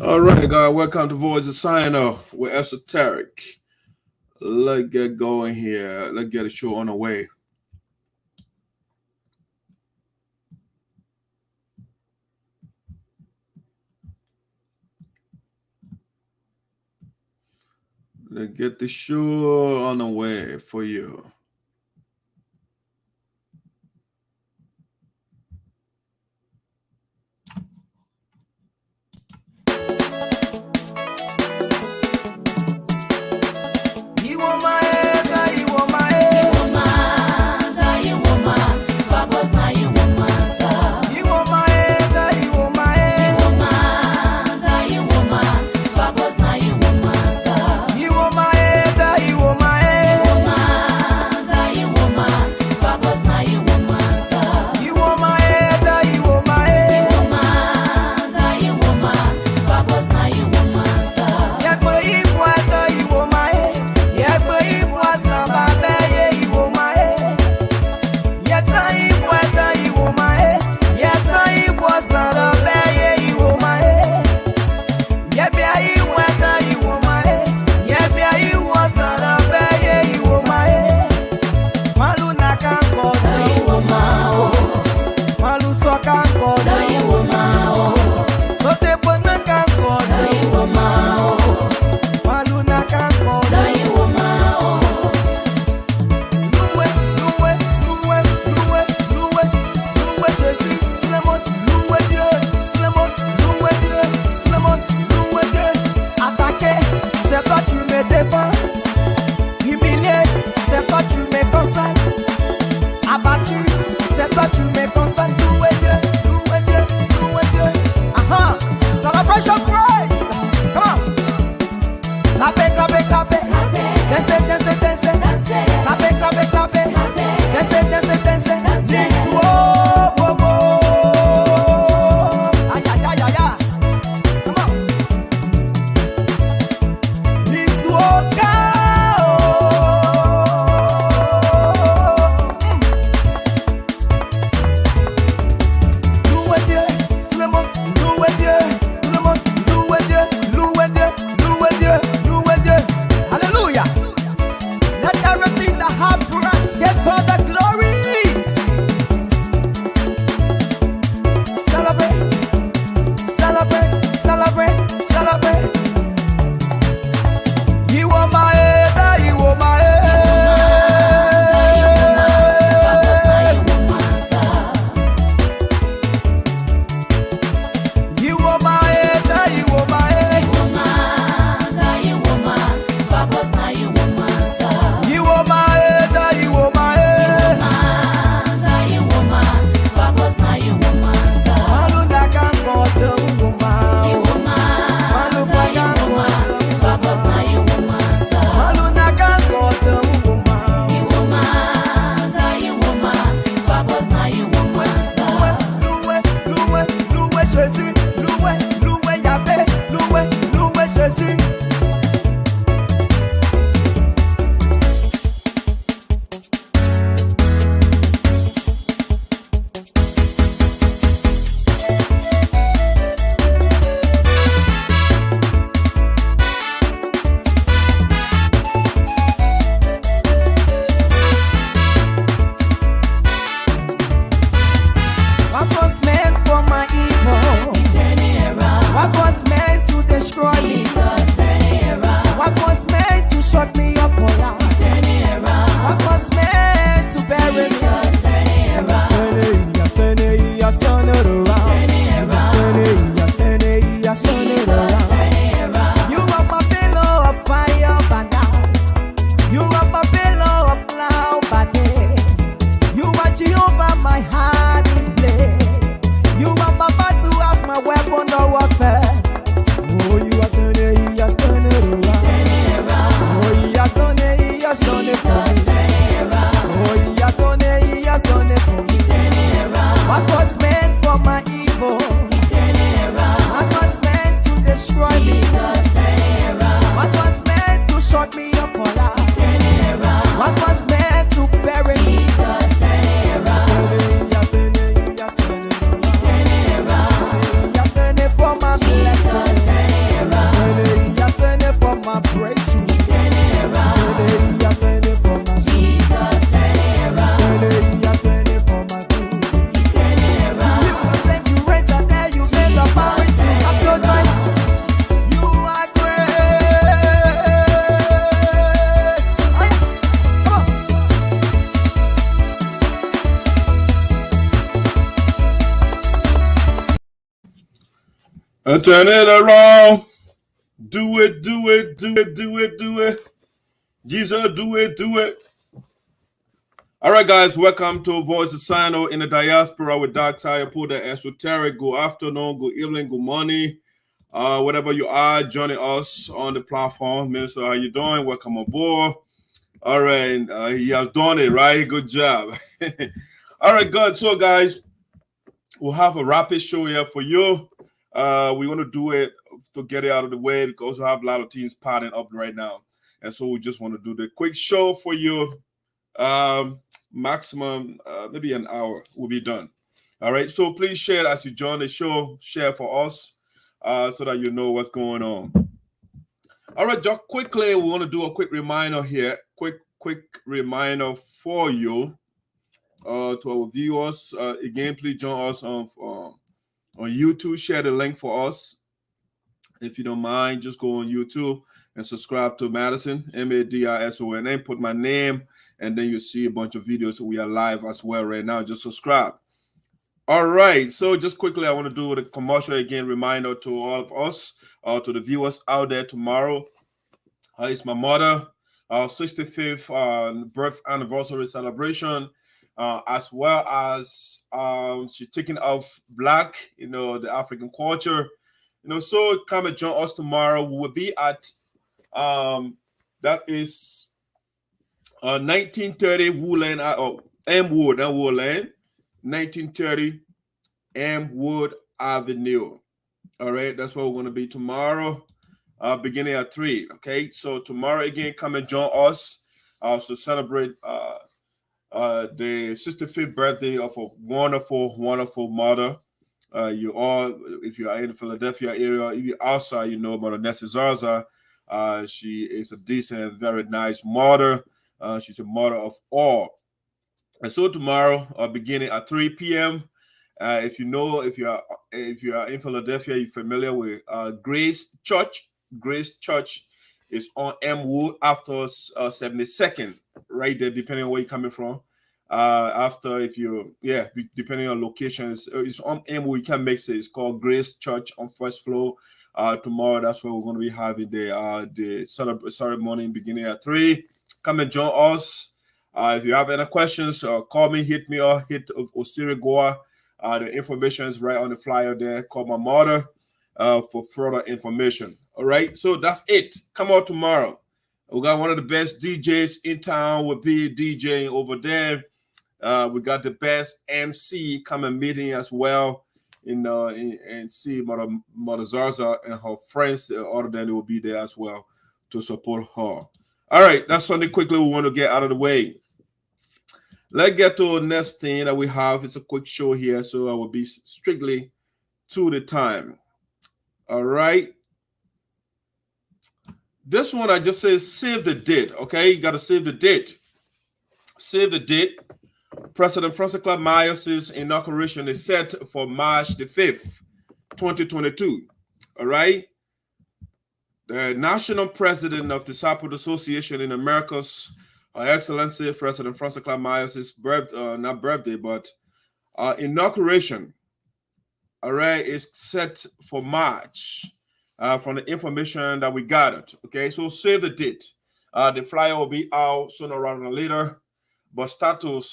All right, guys, welcome to Voice of SINOE with Esoteric. Let's get going here. Let's get a show on the way. Let's get the show on the way for you. me up alive. What was meant to bury me, Jesus, turn it around. Turn it for my blessing. Turn it for my breakthrough. Turn it around. Turn it for my Jesus, turn it around. Turn it for my good. Turn it around. You raise the dead, you made the power to capture joy. You are great. And turn it around. Do it, do it, do it, do it, do it. Jesus, do it, do it. All right, guys, welcome to Voice of SINOE in the Diaspora with Dr. Saryorpodeh, Esoteric. Good afternoon, good evening, good morning. Whatever you are joining us on the platform. Minister, how you doing? Welcome aboard. All right, he has done it, right? Good job. All right, good. So, guys, we'll have a rapid show here for you. We want to do it to get it out of the way because we have a lot of teams piling up right now. And so we just want to do the quick show for you. Maximum, maybe an hour will be done. All right. So please share as you join the show. Share for us so that you know what's going on. All right. Just quickly, we want to do a quick reminder here. Quick reminder for you to our viewers. Again, please join us on YouTube. Share the link for us. If you don't mind, just go on YouTube and subscribe to Madison, Madison. Put my name, and then you see a bunch of videos. We are live as well right now. Just subscribe. All right. So just quickly, I want to do the commercial again. Reminder to all of us, to the viewers out there tomorrow. It's my mother, 65th birth anniversary celebration. As well as she's taking off Black, the African culture. So come and join us tomorrow. We will be at that is 1930 Woodland, Woodland, 1930 Wood Avenue. All right, that's where we're going to be tomorrow, beginning at 3. Okay, so tomorrow again, come and join us to celebrate the 65th birthday of a wonderful, wonderful mother. You all, if you are in the Philadelphia area, if you're outside, Mother Nessie Zarza. She is a decent, very nice mother. She's a mother of all. And so tomorrow, beginning at 3 p.m. If you are in Philadelphia, you're familiar with Grace Church. Grace Church is on Wood after 72nd, right there, depending on where you're coming from. Depending on locations, it's on Wood. You can mix it. It's called Grace Church on first floor. Tomorrow, that's where we're going to be having the ceremony beginning at 3. Come and join us. If you have any questions, call me, hit me, or hit Osiri Goa. The information is right on the flyer there. Call my mother for further information. All right, so that's it. Come out tomorrow. We got one of the best DJs in town. Will be DJing over there. We got the best MC coming meeting as well. And see Mother Zarza and her friends. Other than they will be there as well to support her. All right, that's something quickly we want to get out of the way. Let's get to the next thing that we have. It's a quick show here, so I will be strictly to the time. All right. This one I just say save the date. Okay, you got to save the date. Save the date. President Francois Myers' inauguration is set for March the 5th, 2022. All right. The national president of the Support Association in Americas, Her Excellency President Francois Myers' inauguration, all right, is set for March from the information that we gathered. Okay, so save the date. The flyer will be out sooner rather than later, but start to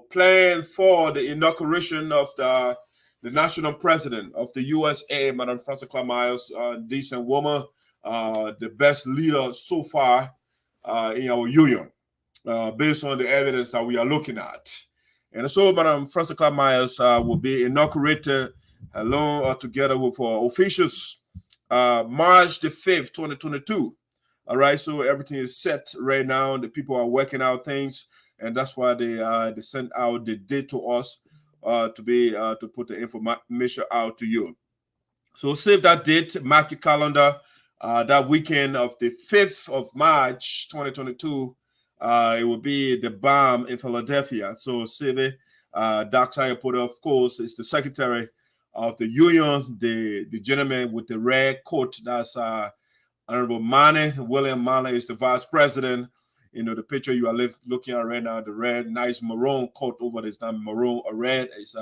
plan for the inauguration of the national president of the USA, Madam Francois Myers, decent woman. The best leader so far in our union, based on the evidence that we are looking at. And so Madam Francois Myers will be inaugurated along together with officials March the 5th, 2022. All right, so everything is set right now. The people are working out things, and that's why they sent out the date to us to put the information out to you. So save that date, mark your calendar. That weekend of the 5th of March, 2022, it will be the BAM in Philadelphia. So save it. Dr. Saryorpodeh, of course, is the secretary of the union, the gentleman with the red coat. That's Honorable Mane. William Mane is the vice president. You know, the picture you are looking at right now, the red, nice maroon coat over this time, maroon or red, is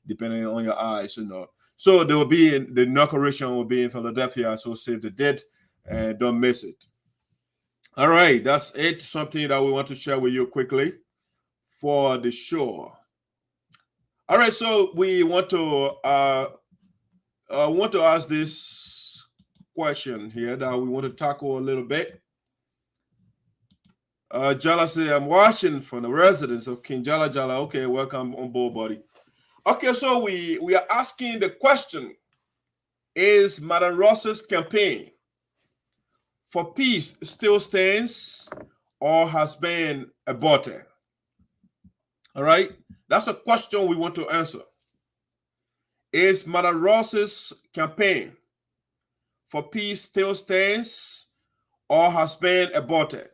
depending on your eyes, you know. So there will be the inauguration will be in Philadelphia. So save the date and don't miss it. All right, that's it. Something that we want to share with you quickly for the show. All right, so we want to ask this question here that we want to tackle a little bit. Jala said, I'm watching from the residence of King Jala. Okay, welcome on board, buddy. Okay, so we are asking the question, is Madam Ross's campaign for peace still stands or has been aborted? All right, that's a question we want to answer. Is Madam Ross's campaign for peace still stands or has been aborted?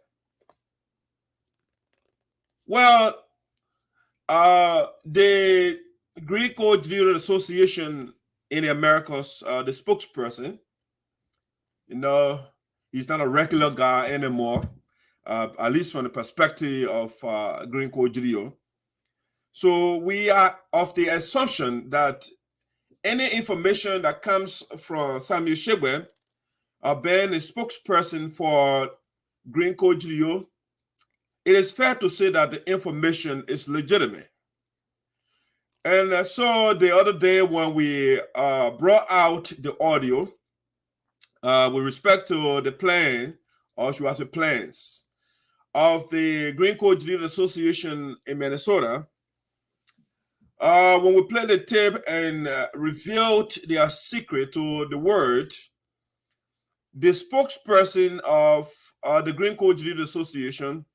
Well, the Greek-Jewish Association in the Americas, the spokesperson, you know, he's not a regular guy anymore, at least from the perspective of Greek-Jewish. So we are of the assumption that any information that comes from Samuel Shigbe, being a spokesperson for Greek-Jewish, it is fair to say that the information is legitimate. And so the other day when we brought out the audio with respect to the plan, or should I say plans, of the Greek-Jewish Association in Minnesota, when we played the tape and revealed their secret to the world, the spokesperson of the Greek-Jewish Association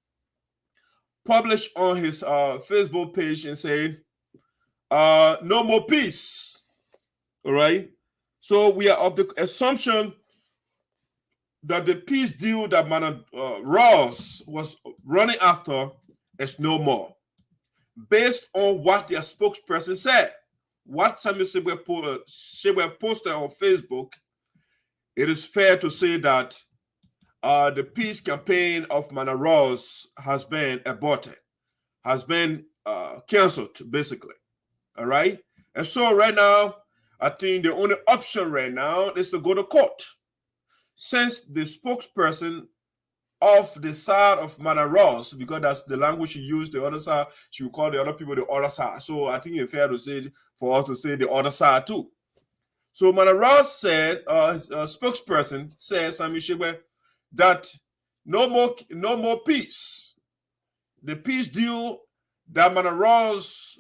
published on his Facebook page and said, no more peace. All right. So we are of the assumption that the peace deal that Madam Ross was running after is no more, based on what their spokesperson said. What Samuel Shigbe posted on Facebook, it is fair to say that the peace campaign of Madam Ross has been aborted, has been canceled, basically. All right. And so right now, I think the only option right now is to go to court. Since the spokesperson of the side of Madam Ross, because that's the language she used, the other side, she would call the other people the other side. So I think it's fair to say for us to say the other side too. So Madam Ross said, a spokesperson said, Samuel Shigbe, that no more peace. The peace deal that Madam Ross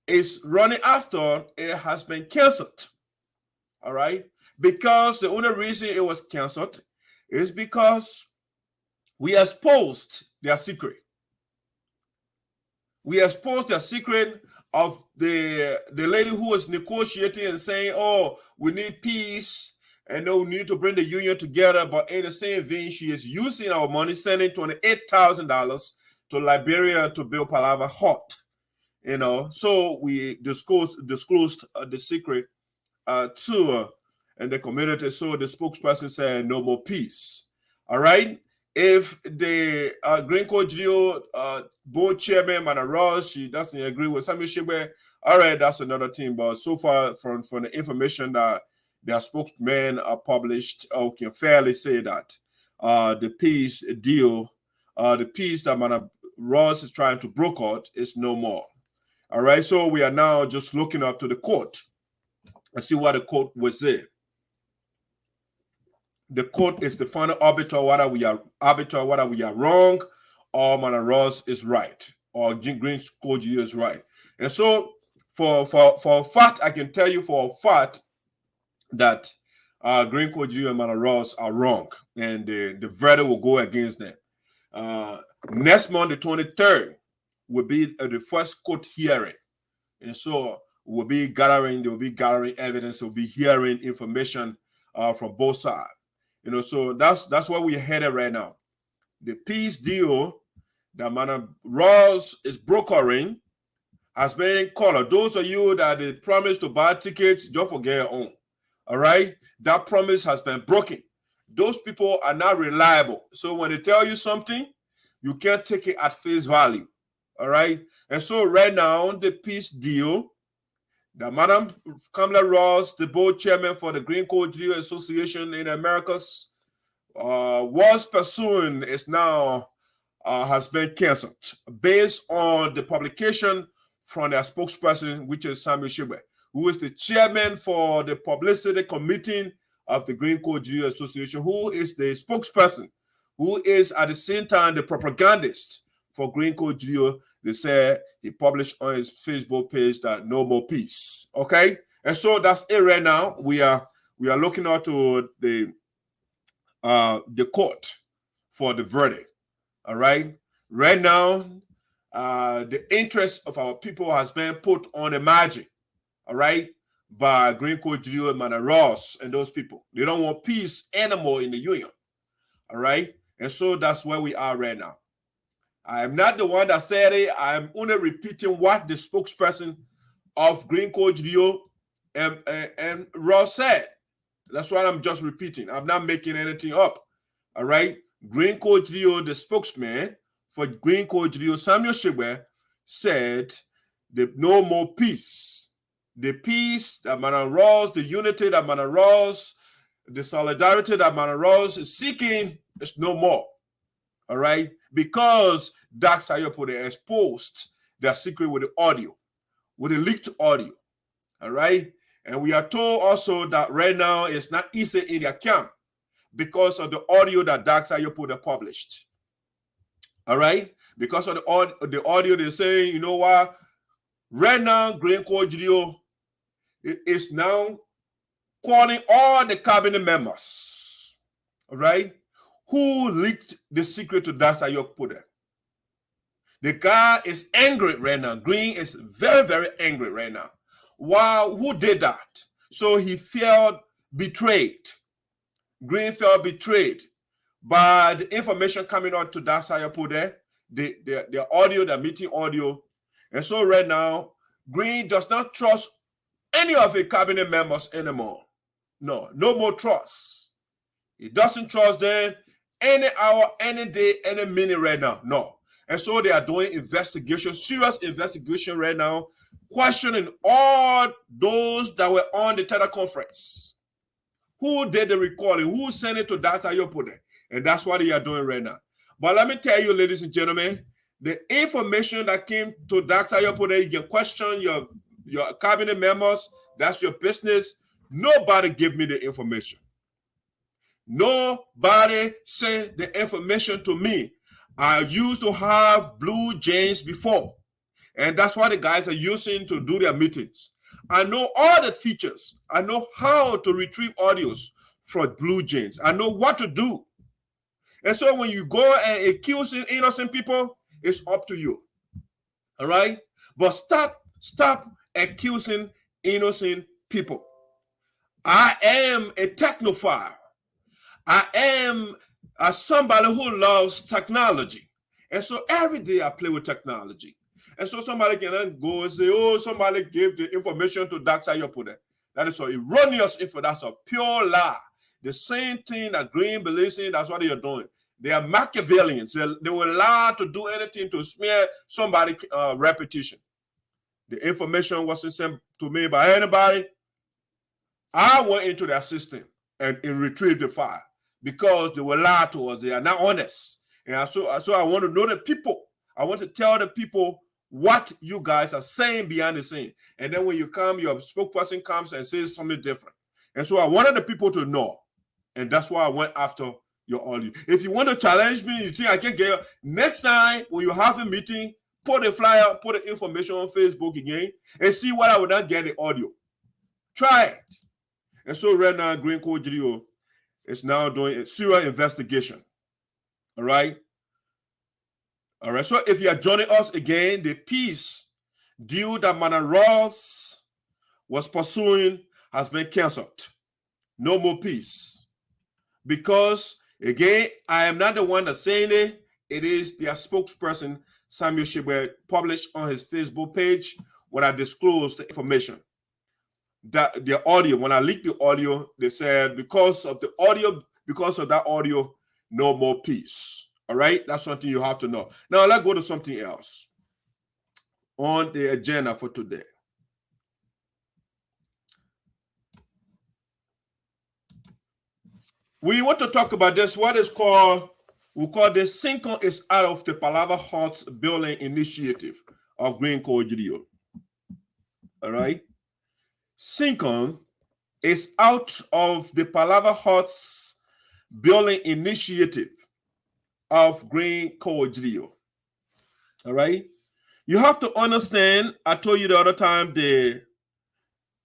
is running after, it has been canceled. All right, because the only reason it was canceled is because we exposed their secret. We exposed their secret of the lady who was negotiating and saying, oh, we need peace and we need to bring the union together, but in the same vein, she is using our money, sending $28,000 to Liberia to build Palava Hut. You know, so we disclosed the secret to her and the community. So the spokesperson said no more peace. All right. If the Greek-Jewish board chairman Madam Ross, she doesn't agree with Samuel Shigbe, all right, that's another thing. But so far from the information that their spokesmen published, we can fairly say that the peace deal, the peace that Madam Ross is trying to broker is no more. All right, so we are now just looking up to the court and see what the court will say. The court is the final arbiter whether we are wrong, or Madam Ross is right, or Greek-Jewish is right. And so for a fact, I can tell you for a fact that Green Coat Geo and Mana Ross are wrong, and the verdict will go against them. Next month, the 23rd, will be the first court hearing, and so they will be gathering evidence, they'll be hearing information from both sides. So that's where we're headed right now. The peace deal that Mana Ross is brokering has been colored. Those of you that they promised to buy tickets, don't forget your own. All right, that promise has been broken. Those people are not reliable. So when they tell you something, you can't take it at face value. All right, and so right now the peace deal that Madam Kamala Ross, the board chairman for the Green Coat Geo Association in Americas, was pursuing is now has been canceled based on the publication from their spokesperson, which is Saryorpodeh, who is the chairman for the publicity committee of the Green Coat Geo Association, who is the spokesperson, who is at the same time the propagandist for Green Coat Geo. They said he published on his Facebook page that no more peace. Okay, and so that's it right now. We are looking out to the court for the verdict. All right, right now the interest of our people has been put on the margin. All right, by Green Coat Geo and Mana Ross and those people. They don't want peace anymore in the union. All right, and so that's where we are right now. I am not the one that said it. I am only repeating what the spokesperson of Green Coat Geo and Ross said. That's what I'm just repeating. I'm not making anything up. All right. Green Coat Geo, the spokesman for Green Coat Geo, Saryorpodeh, said no more peace. The peace that Mana Ross, the unity that Mana Ross, the solidarity that Mana Ross is seeking is no more. All right, because Saryorpodeh exposed their secret with the audio, with the leaked audio. All right, and we are told also that right now it's not easy in their camp because of the audio that Saryorpodeh published. All right, because of the audio, they're saying, you know what? Right now, Green Coat Geo is now calling all the cabinet members. All right. Who leaked the secret to Saryorpodeh? The guy is angry right now. Green is very, very angry right now. Wow, who did that? So he felt betrayed. Green felt betrayed by the information coming out to Saryorpodeh, the audio, the meeting audio. And so right now, Green does not trust any of the cabinet members anymore. No more trust. He doesn't trust them. Any hour, any day, any minute right now. No. And so they are doing investigation, serious investigation right now, questioning all those that were on the teleconference. Who did the recording? Who sent it to Saryorpodeh? And that's what they are doing right now. But let me tell you, ladies and gentlemen, the information that came to Saryorpodeh, you can question your cabinet members. That's your business. Nobody gave me the information. Nobody sent the information to me. I used to have blue jeans before, and that's what the guys are using to do their meetings. I know all the features. I know how to retrieve audios from blue jeans. I know what to do. And so when you go and accuse innocent people, it's up to you. All right? But stop accusing innocent people. I am a technophile. I am somebody who loves technology. And so every day I play with technology. And so somebody can then go and say, oh, somebody gave the information to Saryorpodeh. That is an erroneous info. That's a pure lie. The same thing that Green believes in, that's what they are doing. They are Machiavellians. They will lie to do anything to smear somebody's reputation. The information wasn't sent to me by anybody. I went into their system and retrieved the file because they will lie to us. They are not honest. And so I want to know the people. I want to tell the people what you guys are saying behind the scene. And then when you come, your spokesperson comes and says something different. And so I wanted the people to know. And that's why I went after your audio. If you want to challenge me, you think I can get next time when you have a meeting, put a flyer, put the information on Facebook again, and see what I would not get the audio. Try it. And so right now, Green Code GDO is now doing a serious investigation. All right. All right. So if you are joining us again, the peace deal that Madam Ross was pursuing has been canceled. No more peace. Because again, I am not the one that's saying it. It is their spokesperson, Samuel Shibwe, published on his Facebook page when I disclosed the information. That the audio, when I leaked the audio, they said because of that audio, no more peace. All right, that's something you have to know. Now let's go to something else on the agenda for today. We want to talk about this. What is called, we call this SINOE is out of the Palava Huts building initiative of Green Code GDO. All right. SINOE is out of the Palava Huts building initiative of Green Code GDO. All right. You have to understand, I told you the other time, the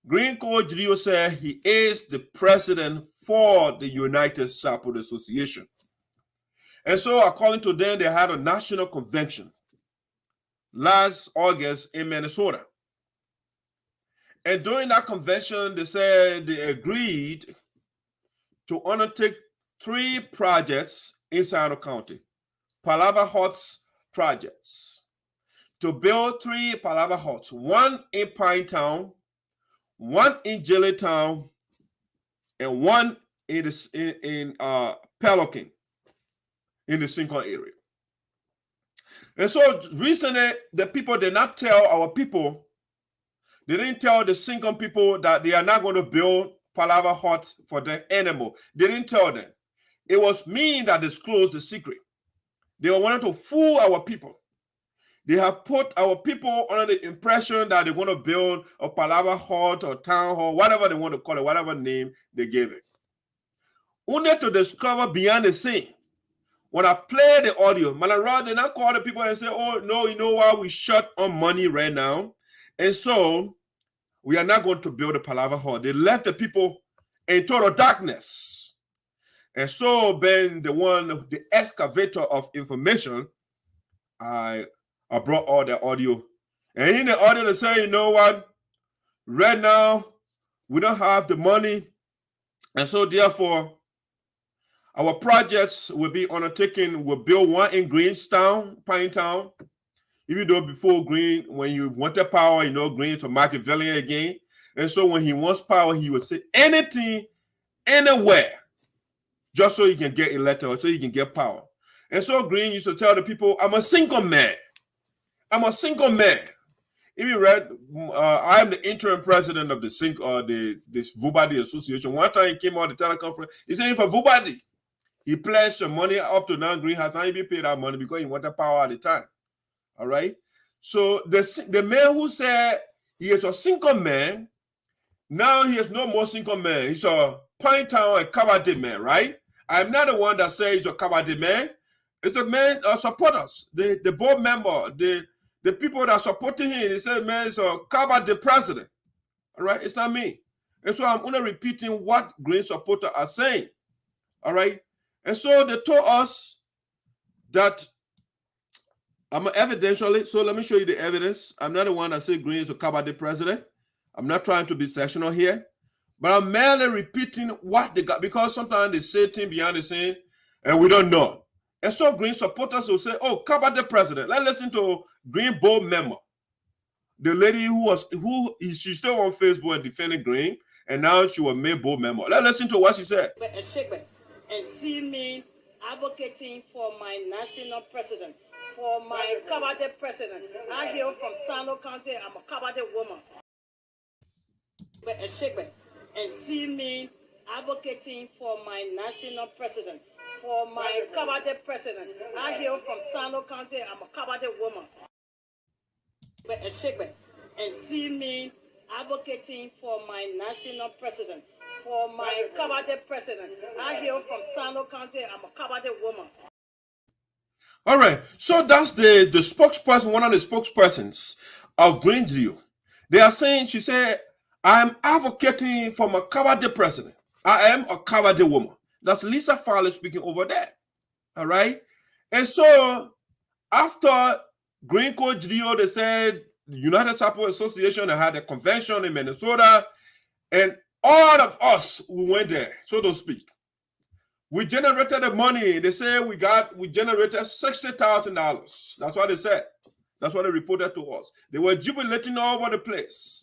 Green Code GDO said he is the president for the United Saryorpodeh Association. And so according to them, they had a national convention last August in Minnesota. And during that convention, they said they agreed to undertake 3 projects inside the county, Palava Huts projects, to build 3 Palava Huts, 1 in Pinetown, 1 in Jellytown, and 1 in Pelican, in the SINOE area. And so recently, the people did not tell our people, they didn't tell the SINOE people that they are not going to build Palava Huts for them anymore. They didn't tell them. It was me that disclosed the secret. They wanted to fool our people. They have put our people under the impression that they want to build a Palava Hut or town hall, whatever they want to call it, whatever name they gave it. Only to discover beyond the scene. When I play the audio, Madam did not call the people and say, oh, no, you know what? We short on money right now. And so we are not going to build a Palava Hall. They left the people in total darkness. And so Ben, the excavator of information, I brought all the audio. And in the audio, they say, you know what? Right now, we don't have the money. And so therefore, our projects will be undertaken. We'll build 1 in Greenstown, Pinetown. Even though before Green, when you wanted power, you know, Green to Machiavellian again. And so when he wants power, he will say anything, anywhere, just so he can get elected or so he can get power. And so Green used to tell the people, I'm a single man. I'm a single man. If you read, I am the interim president of this VOSD Association. One time he came out the teleconference, he said, for VOSD, he pledged some money up to now. Green has not even paid that money because he wanted power at the time. All right. So the man who said he is a single man, now he is no more single man. He's a Pinetown and Cabade man, right? I'm not the one that says he's a Cabade man. It's the man supporters, the board member, the people that are supporting him. They said, man, it's a Cabade president. All right. It's not me. And so I'm only repeating what Green supporters are saying. All right. And so they told us that I'm evidentially, so let me show you the evidence. I'm not the one that said Green is a Cabade president. I'm not trying to be sectional here, but I'm merely repeating what they got, because sometimes they say things behind the scene and we don't know. And so Green supporters will say, oh, Cabade president. Let's listen to Green board member. The lady she's still on Facebook and defending Green, and now she was made board member. Let's listen to what she said. And see me advocating for my national president, for my Cabade president. I hail from Sano County. I'm a Cabade woman. And see me advocating for my national president, for my Cabade president. I hail from Sano County. I'm a Cabade woman. And see me advocating for my national president, for my Cabade president. I hail from Sano County. I'm a Cabade woman. All right. So that's the spokesperson, one of the spokespersons of Green Deal. They are saying, she said, I am advocating for my Kabade president. I am a Kabade woman. That's Lisa Fowler speaking over there. All right. And so after Green Coat GDO, they said the United Support Association, they had a convention in Minnesota, and all of us, we went there, so to speak. We generated the money. They say we generated $60,000. That's what they said. That's what they reported to us. They were jubilating all over the place.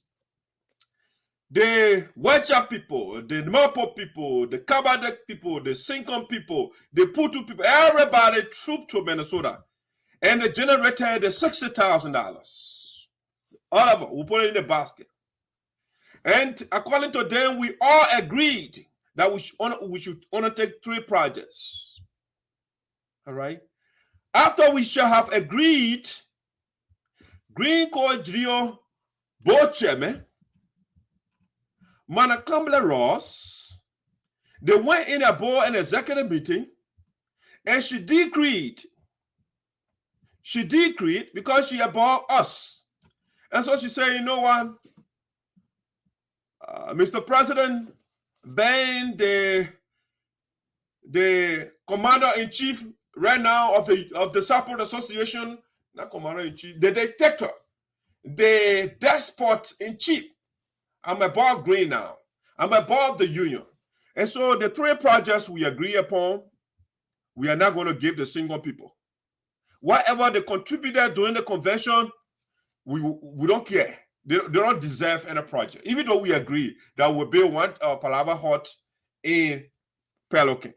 The Wacha people, the Mapo people, the Kabadek people, the Sinkom people, the Putu people, everybody trooped to Minnesota. And they generated the $60,000. All of it, we put it in the basket. And according to them, we all agreed that we should undertake 3 projects. All right. After we shall have agreed, Green Coat GDO board chairman, Manakambla Ross, they went in a board and executive meeting, and she decreed because she above us. And so she said, you know what, Mr. President, being the commander-in-chief right now of the Support Association, not commander-in-chief, the dictator, the despot-in-chief, I'm above Green now. I'm above the union. And so the 3 projects we agree upon, we are not going to give the single people. Whatever they contributed during the convention, we don't care. They don't deserve any project. Even though we agree that we'll build one Palava Hut in Pelican.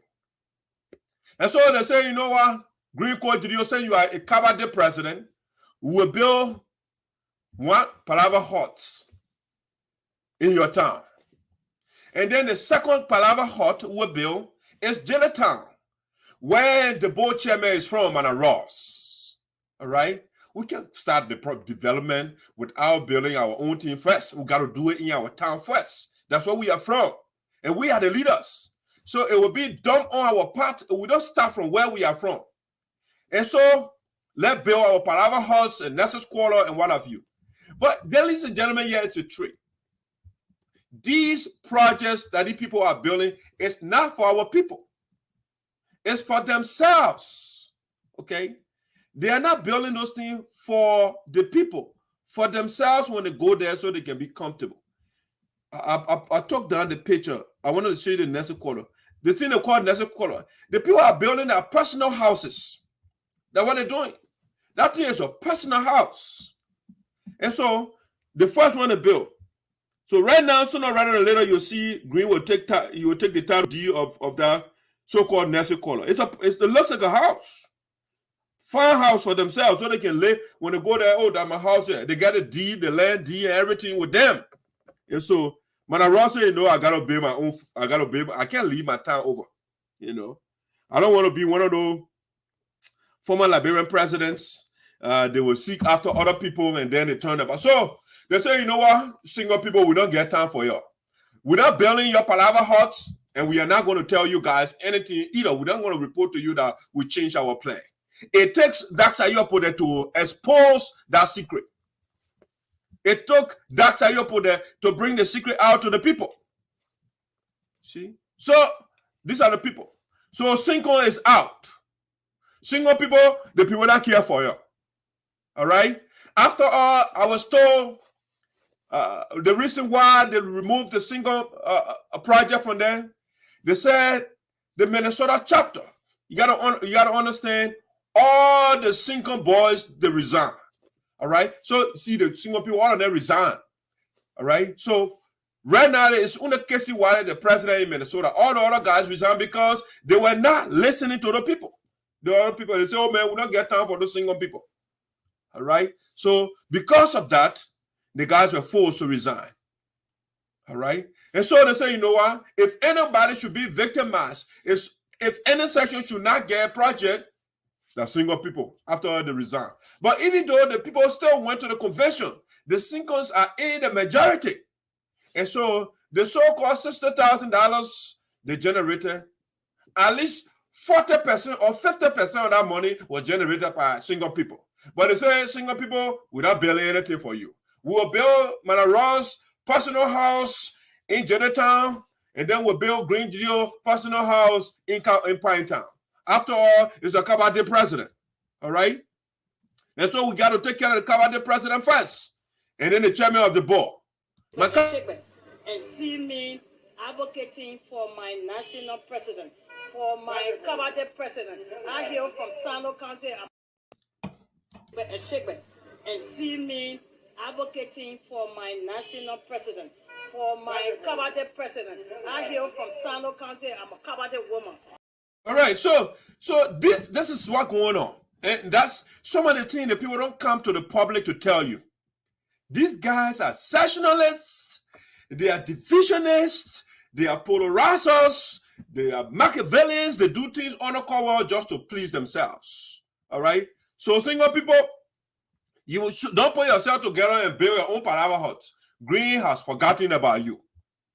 And so they say, you know what? Green Coat GDO say you are a Kabade president. We will build one Palava Hut in your town. And then the second Palava Hut we'll build is Jellytown, where the board chairman is from, Anna Ross. All right? We can start the development without building our own team first. We got to do it in our town first. That's where we are from. And we are the leaders. So it will be done on our part. We don't start from where we are from. And so let's build our Palava Huts and Massaquoi and what have you. But then, ladies and gentlemen, here is the trick. These projects that these people are building is not for our people. It's for themselves. Okay? They are not building those things for the people, for themselves when they go there so they can be comfortable. I took down the picture. I wanted to show you the Massaquoi. The thing they call Massaquoi. The people are building their personal houses. That's what they're doing. That thing is a personal house. And so the first one to build. So right now, sooner rather than later, you'll see Green will take the title deed of that so-called Massaquoi. It looks like a house. Farmhouse for themselves so they can live when they go there. Oh, that's my house here. They got a deed, the land deed, and everything with them. And so, when I run, say, you know, I gotta build my own. I can't leave my town over. You know, I don't want to be one of those former Liberian presidents. They will seek after other people and then they turn up. So they say, you know what, single people, we don't get time for you. We're not building your Palava Huts, and we are not going to tell you guys anything either. We don't want to report to you that we changed our plan. It takes Saryorpodeh to expose that secret. It took Saryorpodeh to bring the secret out to the people. See? So, these are the people. So, Single is out. Single people, the people that care for you. All right? After all, I was told the reason why they removed the Single project from there, they said the Minnesota chapter. You gotta understand, all the Single boys, they resign. All right. So see, the Single people, all of them resign. All right. So right now, it's under Casey Wiley, the president in Minnesota. All the other guys resign because they were not listening to the people. The other people, they say, oh man, we don't get time for the Single people. All right. So because of that, the guys were forced to resign. All right. And so they say, you know what? If anybody should be victimized, if any section should not get a project, the Single people after they resign. But even though the people still went to the convention, the Singles are in the majority. And so the so-called $60,000 they generated, at least 40% or 50% of that money was generated by Single people. But they say, Single people, we're not building anything for you. We will build Manaros personal house in Jonathan, and then we'll build Green Geo personal house in Pine Town. After all, it's the Kabade president. All right? And so we got to take care of the Kabade president first, and then the chairman of the board. And see me advocating for my national president, for my Kabade president. I hail from Sano County and see me advocating for my national president, for my Kabade president. I hail from Sano County. I'm a Kabade woman. All right, so this is what's going on, and that's some of the things that people don't come to the public to tell you. These guys are sectionalists, they are divisionists, they are polarizers, they are Machiavellians, they do things on a cover just to please themselves. All right, so single people, you don't put yourself together and build your own Palava hut. Green has forgotten about you.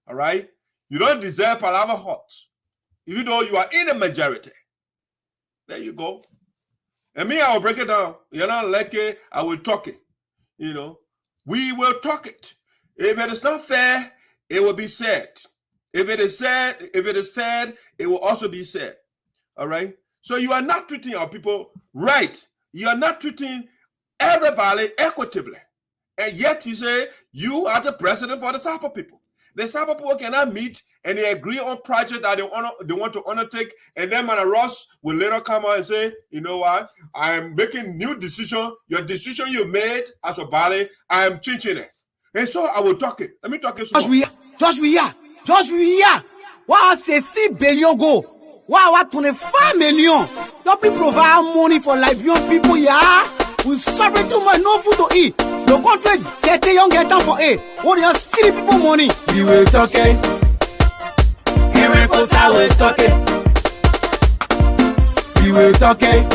All right, you don't deserve Palava hut, even though you are in the majority. There you go. And me, I will break it down. You're not like it, I will talk it. You know, we will talk it. If it is not fair, it will be said. If it is said, if it is fair, it will also be said. All right. So you are not treating our people right. You are not treating everybody equitably. And yet you say you are the president for the Sapa people. The Sapa people cannot meet and they agree on project that they want to undertake. And then Mana Ross will later come out and say, you know what? I am making new decision. Your decision you made as a body, I am changing it. And so I will talk it. Let me talk it. Just we are. Why say 6 billion go? Why 25 million? Don't be provide money for Liberian people, yeah? We suffer too much, no food to eat. The country get a young get down for it. What you steal people money? We will talk it. Here we go, I will talk it. We will talk it.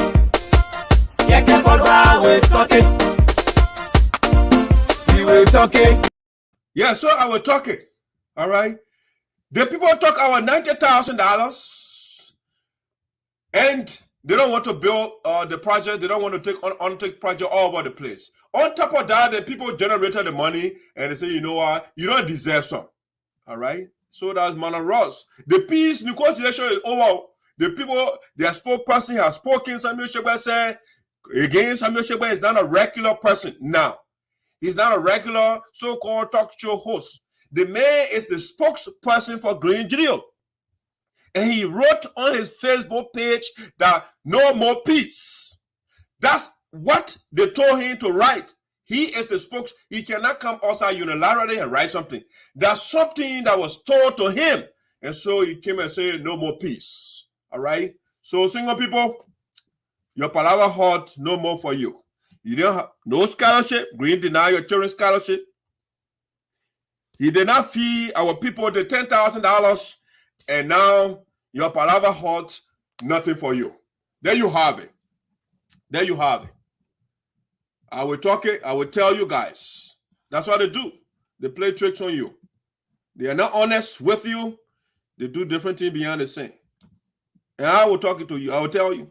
Yeah, can't will talk it. We will talk it. Yeah, so I will talk it. All right. The people talk our $90,000 and they don't want to build the project. They don't want to take project all over the place. On top of that, the people generated the money and they say, you know what, you don't deserve some. All right. So that's Mana Ross. The peace negotiation is over. The people, their spokesperson has spoken. Samuel Sheba said, again, Samuel Sheba is not a regular person now. He's not a regular so-called talk show host. The man is the spokesperson for Green Geo. And he wrote on his Facebook page that no more peace. That's what they told him to write. He is the spokes. He cannot come outside unilaterally and write something. That's something that was told to him. And so he came and said, no more peace. All right? So single people, your Palava hut, no more for you. You don't have no scholarship. Green deny your children's scholarship. He did not feed our people the $10,000, and now your Palava hut, nothing for you. There you have it. There you have it. I will talk it. I will tell you guys. That's what they do. They play tricks on you. They are not honest with you. They do different things behind the scene. And I will talk it to you. I will tell you.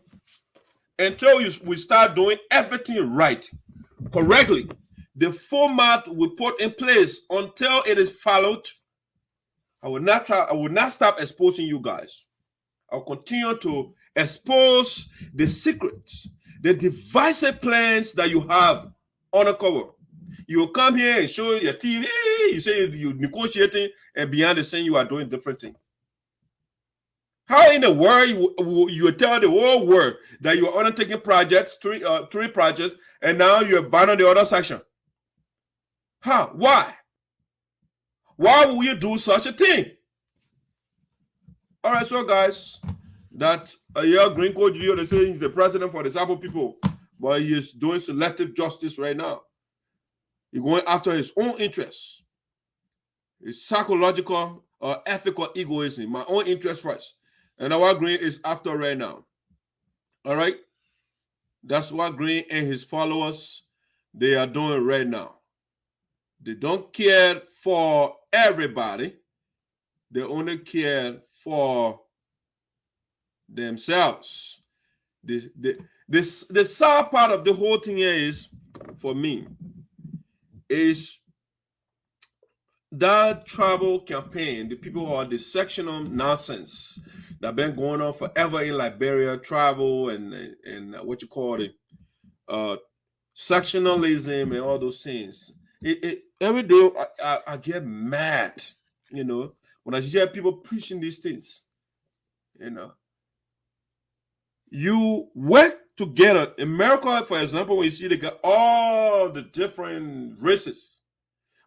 Until we start doing everything right, correctly, the format we put in place until it is followed, I will not stop exposing you guys. I'll continue to expose the secrets, the divisive plans that you have on the cover. You will come here and show your TV, you say you're negotiating, and behind the scene you are doing different things. How in the world you tell the whole world that you are undertaking projects, three projects, and now you abandon the other section? Huh? Why? Why will you do such a thing? All right, so guys, that Green Code Geo, they say he's the president for the Sabo people, but he is doing selective justice right now. He's going after his own interests. His psychological or ethical egoism, my own interest first. And what Green is after right now. All right? That's what Green and his followers, they are doing right now. They don't care for everybody. They only care for themselves. The sad part of the whole thing here is, for me, is that travel campaign, the people who are the sectional nonsense that been going on forever in Liberia, travel and what you call it, sectionalism and all those things. Every day I get mad, when I hear people preaching these things. You work together. In America, for example, when you see they got all the different races,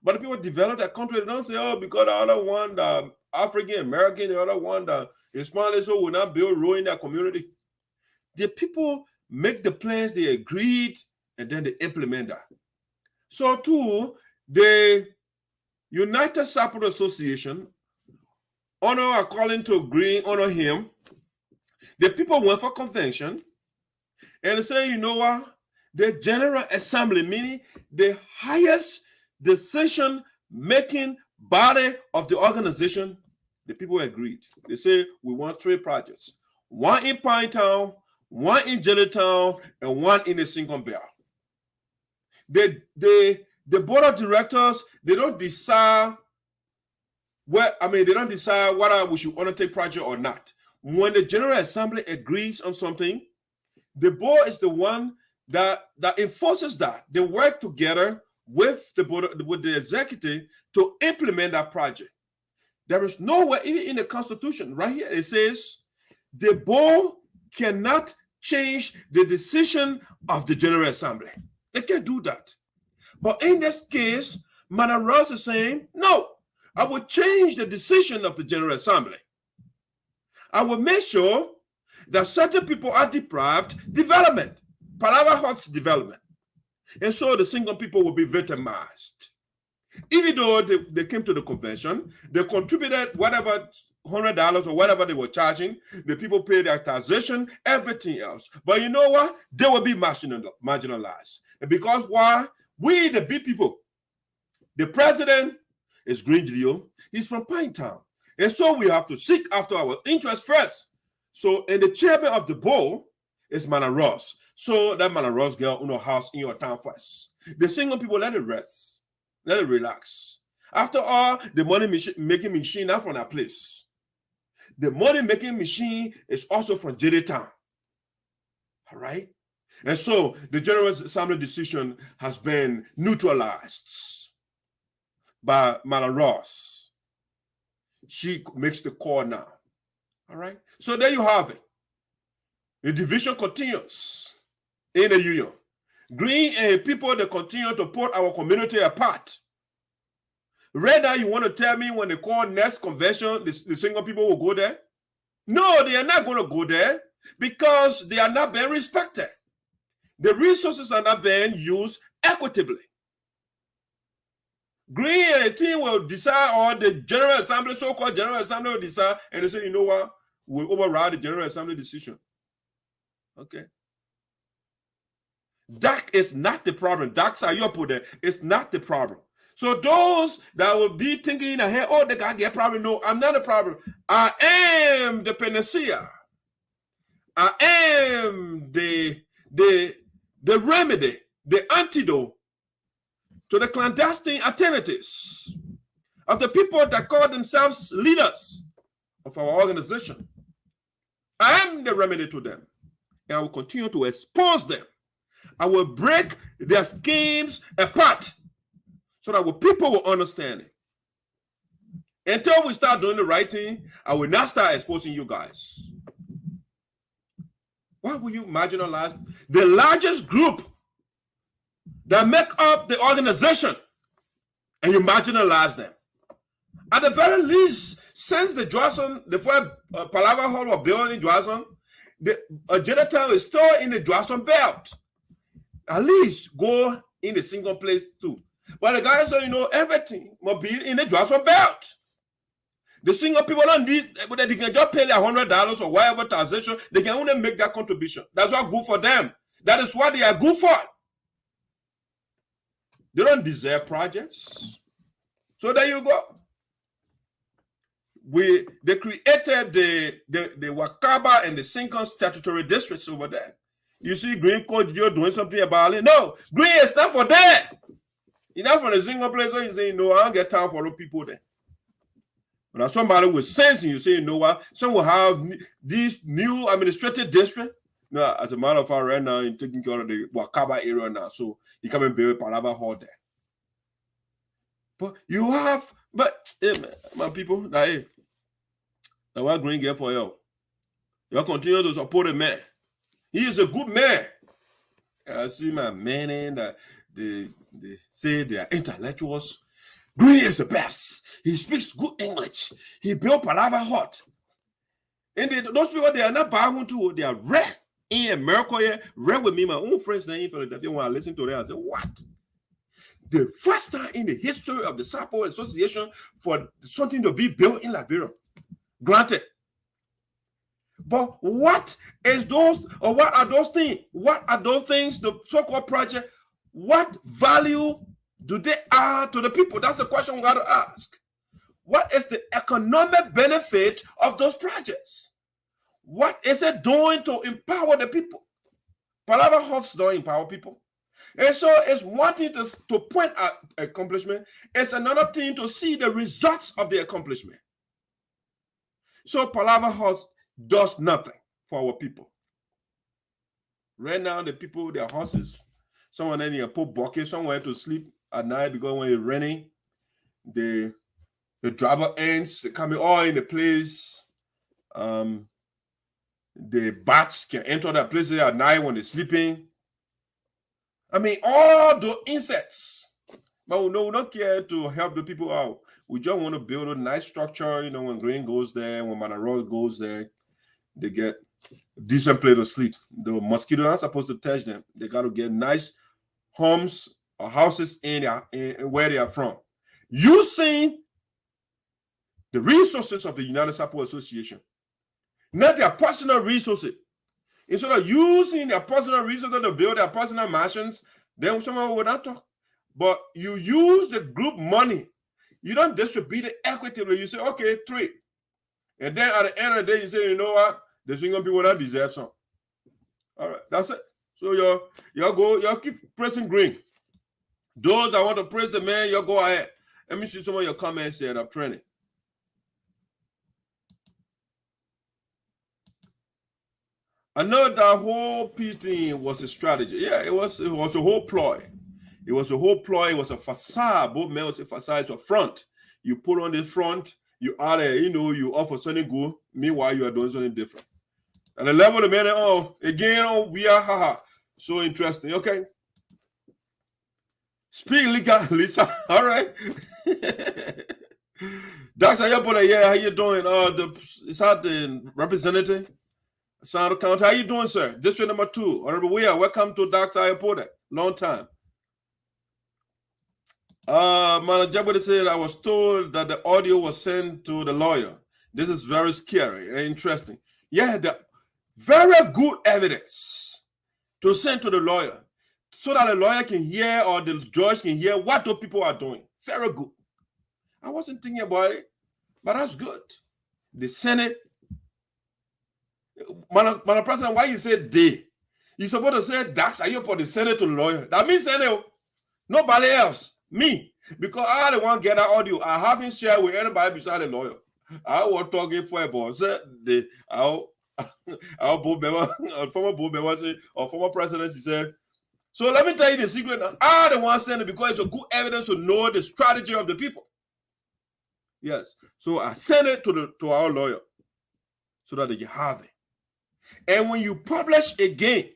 but the people develop that country, they don't say, oh, because the other one, the African American, the other one, the Hispanic, so will not build road in that community. The people make the plans, they agreed, and then they implement that. So too, the United Support Association, honor according to agree, honor him. The people went for convention and they say, you know what? The General Assembly, meaning the highest decision-making body of the organization, the people agreed. They say, we want 3 projects. 1 in Pinetown, 1 in Jellytown, and 1 in the Single Bell. The board of directors, they don't decide they don't decide whether we should undertake project or not. When the General Assembly agrees on something, the board is the one that enforces that. They work together with the board, with the executive to implement that project. There is nowhere, even in the Constitution, right here, it says the board cannot change the decision of the General Assembly. They can't do that. But in this case, Madam Ross is saying, no, I will change the decision of the General Assembly. I will make sure that certain people are deprived development, Palava Hut's development. And so the single people will be victimized. Even though they came to the convention, they contributed whatever $100 or whatever they were charging, the people paid their taxation, everything else. But you know what? They will be marginalized. And because why? We, the big people, the president is Greenville, he's from Pinetown. And so we have to seek after our interests first. So, and the chairman of the board is Mana Ross. So that Mana Ross girl in your house in your town first. The single people, let it rest. Let it relax. After all, the money making machine not from that place. The money making machine is also from Jerry Town. All right? And so the General Assembly decision has been neutralized by Mana Ross. She makes the call now. All right? So there you have it. The division continues in the union. Green and people, they continue to put our community apart. Rather, you want to tell me when they call next convention, the single people will go there? No, they are not going to go there because they are not being respected. The resources are not being used equitably. Green and the team will decide, or the General Assembly, so-called General Assembly will decide, and they say, you know what, we'll override the General Assembly decision. Okay. That is not the problem. That's Saryorpodeh. It's not the problem. So those that will be thinking ahead, oh, they got a problem. No, I'm not a problem. I am the panacea. I am the remedy, the antidote to the clandestine activities of the people that call themselves leaders of our organization. I am the remedy to them. And I will continue to expose them. I will break their schemes apart so that people will understand it. Until we start doing the right thing, I will not start exposing you guys. Why will you marginalize the largest group that make up the organization and you marginalize them? At the very least, since the Johnson, the first Palava Hall was built in Johnson, the Jellytown is still in the Johnson belt. At least go in the single place too. But the guys say, you know, everything must be in the Johnson belt. The single people don't need, but they can just pay their $100 or whatever taxation. They can only make that contribution. That's what good for them. That is what they are good for. They don't deserve projects. So there you go. They created the Wakaba and the Sinkan statutory districts over there. You see Green Code, you're doing something about it. No, Green is not for that. He's not from a single place, so he's saying, no, I don't get time for those people there. But somebody with sense, and you say, you know what? Some will have these new administrative district. No, as a matter of fact, right now, he's taking care of the Wakaba area now. So he come and build Palava Hall there. But you have, hey, my people, hey, that's what Green get for you. You continue to support the man. He is a good man. And I see my man in that they say they are intellectuals. Green is the best. He speaks good English. He built Palava Hut. And those people, they are not bound to, they are rare in America here, rare with me. My own friends saying in Philadelphia, when I listen to them, I say, what? The first time in the history of the Sapo Association for something to be built in Liberia. Granted. But what is those, or what are those things? What are those things, the so-called project? What value do they add to the people? That's the question we got to ask. What is the economic benefit of those projects? What is it doing to empower the people? Palava Huts don't empower people. And so it's one thing to point at accomplishment. It's another thing to see the results of the accomplishment. So Palava Huts does nothing for our people. Right now, the people, their houses, someone in a put bucket somewhere to sleep at night because when it's raining, the driver ends, they come all in the place. The bats can enter that place at night when they're sleeping. I mean, all the insects. But we don't care to help the people out. We just want to build a nice structure. You know, when grain goes there, when Manaro goes there, they get a decent place to sleep. The mosquito are not supposed to touch them. They got to get nice homes or houses in where they are from. Using the resources of the United Sapo Association, not their personal resources. Instead of using their personal resources to build their personal mansions, then someone would not talk. But you use the group money. You don't distribute it equitably. You say, okay, 3. And then at the end of the day, you say, you know what? The single people that deserve some. All right, that's it. So y'all keep pressing green. Those that want to praise the man, y'all go ahead. Let me see some of your comments here. I'm training. I know that whole peace thing was a strategy. Yeah, it was a whole ploy. It was a whole ploy. It was a facade. Both men was a facade. It's a front. You put on this front, you are there, you offer something good. Meanwhile, you are doing something different. And the level of the man, we are, haha. So interesting. Okay. Speak, Lisa. All right. Dr. Saryorpodeh, yeah, how you doing? Is that the representative? Sound account. How you doing, sir? District number 2. Honorable Weir, welcome to Dr. Saryorpodeh. Long time. Manager said, I was told that the audio was sent to the lawyer. This is very scary and interesting. Yeah, the very good evidence to send to the lawyer so that the lawyer can hear or the judge can hear what the people are doing. Very good. I wasn't thinking about it, but that's good. The Senate. Madam President, why you say they? You're supposed to say Dr. Saryorpodeh, the Senate to the lawyer. That means Senate. Nobody else. Me. Because I don't want to get that audio. I haven't shared with anybody beside the lawyer. I was talking for a boss. Our board member, former board member, or former president, he said, so let me tell you the secret. I don't want to send it because it's a good evidence to know the strategy of the people. Yes. So I sent it to our lawyer so that they can have it. And when you publish again,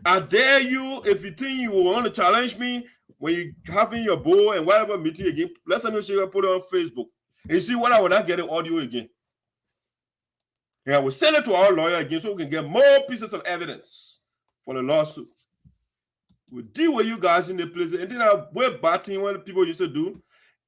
I dare you, if you think you want to challenge me, when you having your board and whatever meeting again, let's say you put it on Facebook and see what I will not get an audio again. And I will send it to our lawyer again so we can get more pieces of evidence for the lawsuit. We'll deal with you guys in the place. And then we're batting what people used to do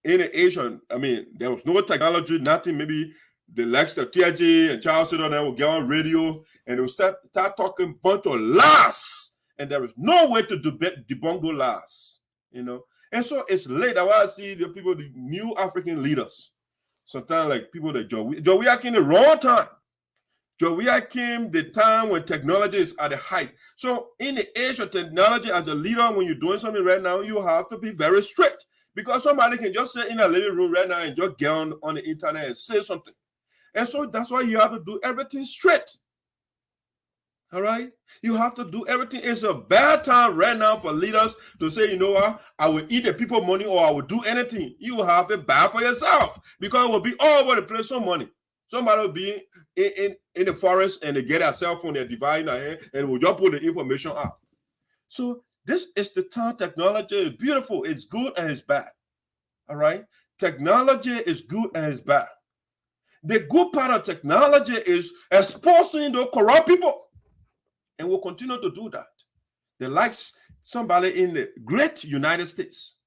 in the Asian. I mean, there was no technology, nothing. Maybe the likes of TIG and Charles Sidon will get on radio and they will start talking a bunch of lies. And there is no way to debunk those lies. And so it's late. That's why I see the people, the new African leaders, sometimes like people that Joey came the wrong time. Joey came the time when technology is at the height. So in the age of technology, as a leader, when you're doing something right now, you have to be very strict Because somebody can just sit in a living room right now and just get on the internet and say something. And so that's why you have to do everything straight. All right? You have to do everything. It's a bad time right now for leaders to say, you know what, I will eat the people money or I will do anything. You will have it bad for yourself because it will be all over the place, some money. Somebody will be in the forest and they get a cell phone, they're dividing their hand, and will just put the information out. So this is the time. Technology is beautiful. It's good and it's bad. All right? Technology is good and it's bad. The good part of technology is exposing the corrupt people. And we'll continue to do that. They like somebody in the great United States.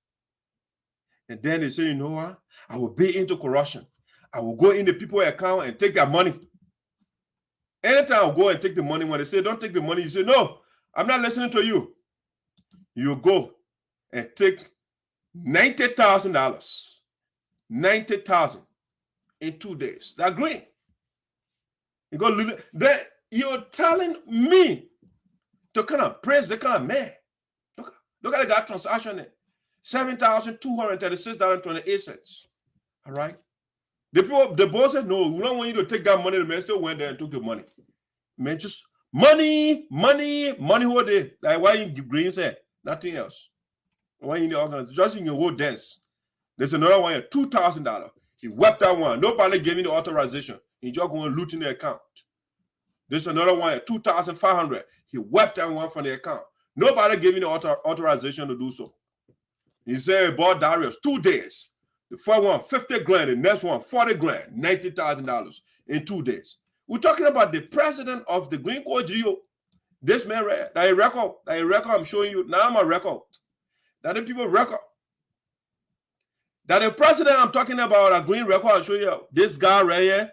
And then they say, you know what? I will be into corruption. I will go in the people's account and take their money. Anytime I'll go and take the money, when they say, don't take the money, you say, no, I'm not listening to you. You go and take $90,000. $90,000 in 2 days. They're green. You go, you're telling me to kind of praise the kind of man. Look at the guy transaction there. $7,236.28. All right. The boss said, no, we don't want you to take that money. The man still went there and took the money. Man, just money whole day. Like why you green said nothing else. Why you in the organization? Just in your whole desk. There's another one here, $2,000. He wept that one. Nobody gave me the authorization. He just going to loot in the account. There's another one here, $2,500. He wept that one from the account. Nobody gave me the authorization to do so. He said, bought Darius 2 days. The first one, 50 grand. The next one, 40 grand, $90,000 in 2 days. We're talking about the president of the Green Court Geo. This man, right? That a record I'm showing you. Now I'm a record. That the people record. That the president I'm talking about, a green record, I'll show you. This guy right here.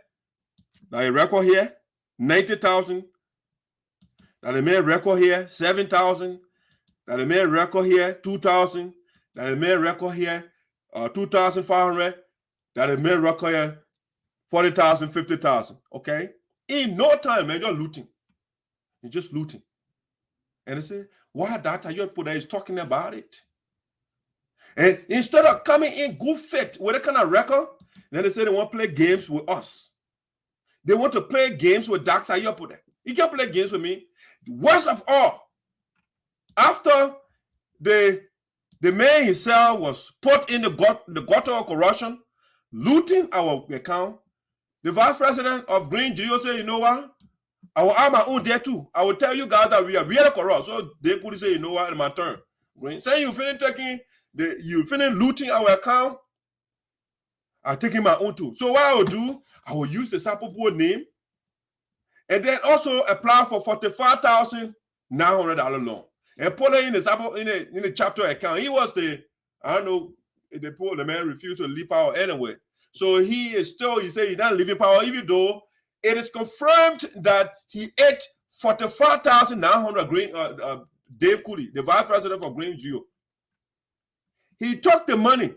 That a record here, 90,000. That the man record here, 7,000. That the man record here, 2,000. That the man record here, 2,500. That the man record here, 40,000, 50,000. Okay? In no time, man, you're looting. You're just looting. And they say, why that Saryorpodeh is talking about it? And instead of coming in good faith with a kind of record, then they say they want to play games with us. They want to play games with Dark Saryorpodeh. You can't play games with me. Worst of all, after the man himself was put in the gutter of corruption, looting our account, the vice president of Green Geo said, you know what? I will have my own there too. I will tell you guys that we are really corrupt. So they could say, you know what, it's my turn. Green, say you finish looting our account, I'm taking my own too. So what I will do, I will use the Saryorpodeh name and then also apply for $45,900 loan and put it in the chapter account. He was the man refused to leave power anyway. So he said he's not leaving power, even though it is confirmed that he ate $45,900 green. Dave Cooley, the vice president of Green Geo. He took the money.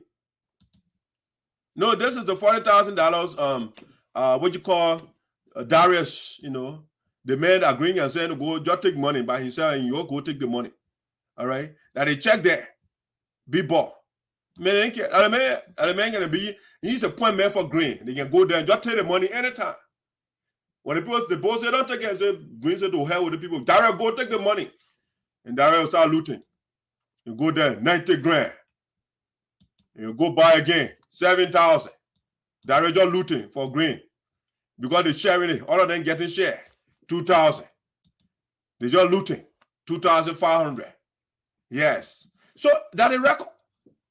No, this is the $40,000. What you call Darius? You know, the man agreeing and saying, "Go, just take money by himself, and you go take the money." All right. Now they check there. Be bought. Man, the man gonna be. He's the point man for Green. They can go there and just take the money anytime. When the boss say don't take it, say Green said to hell with the people. Darius, go take the money, and Darius start looting. You go there, 90 grand. You go buy again, 7,000. Darius just looting for Green because they're sharing it. All of them getting share, 2,000. They just looting, 2,500. Yes. So that is record.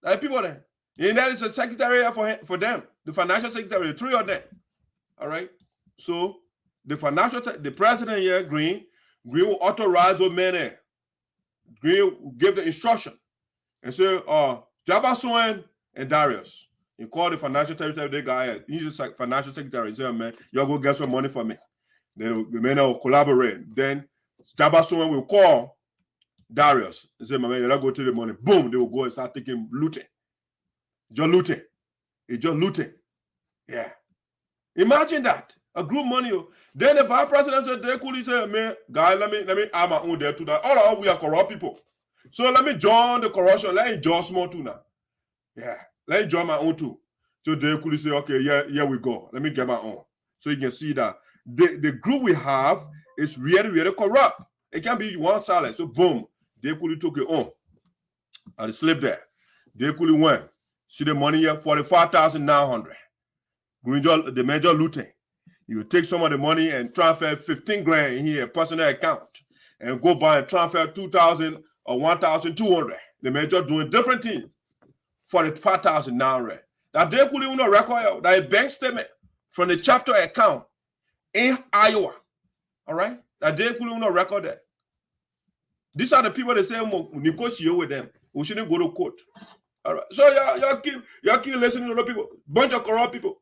That people there. And that is a secretary for them, the financial secretary, the three of them. All right. So the president here, Green will authorize those men there. Green will give the instruction and say, Jabasoen and Darius. You call the financial secretary, the guy, he's a financial secretary. He say, man, you'll go get some money for me. Then the men will collaborate. Then Jabasoen will call Darius and say, my man, you'll go to the money. Boom, they will go and start taking looting. Just looting. It's just looting. Yeah. Imagine that. A group money. Then the vice president said, they could say, man, guy, let me add my own there to that. All we are corrupt people. So let me join the corruption. Let me join small too now. Yeah. Let me join my own too. So they could say, okay, yeah, we go. Let me get my own. So you can see that the group we have is really, really corrupt. It can be one silent. So boom, they could took it on. And sleep there. They could went. See the money here, 45,900. The major looting. You take some of the money and transfer 15 grand in here, personal account, and go buy and transfer 2,000 or 1,200. The major doing different things for the 5,900. That they could even record that a bank statement from the chapter account in Iowa. All right? That they could even record that. These are the people that say we negotiate with them. We shouldn't go to court. All right. So y'all keep listening to the people. Bunch of corrupt people.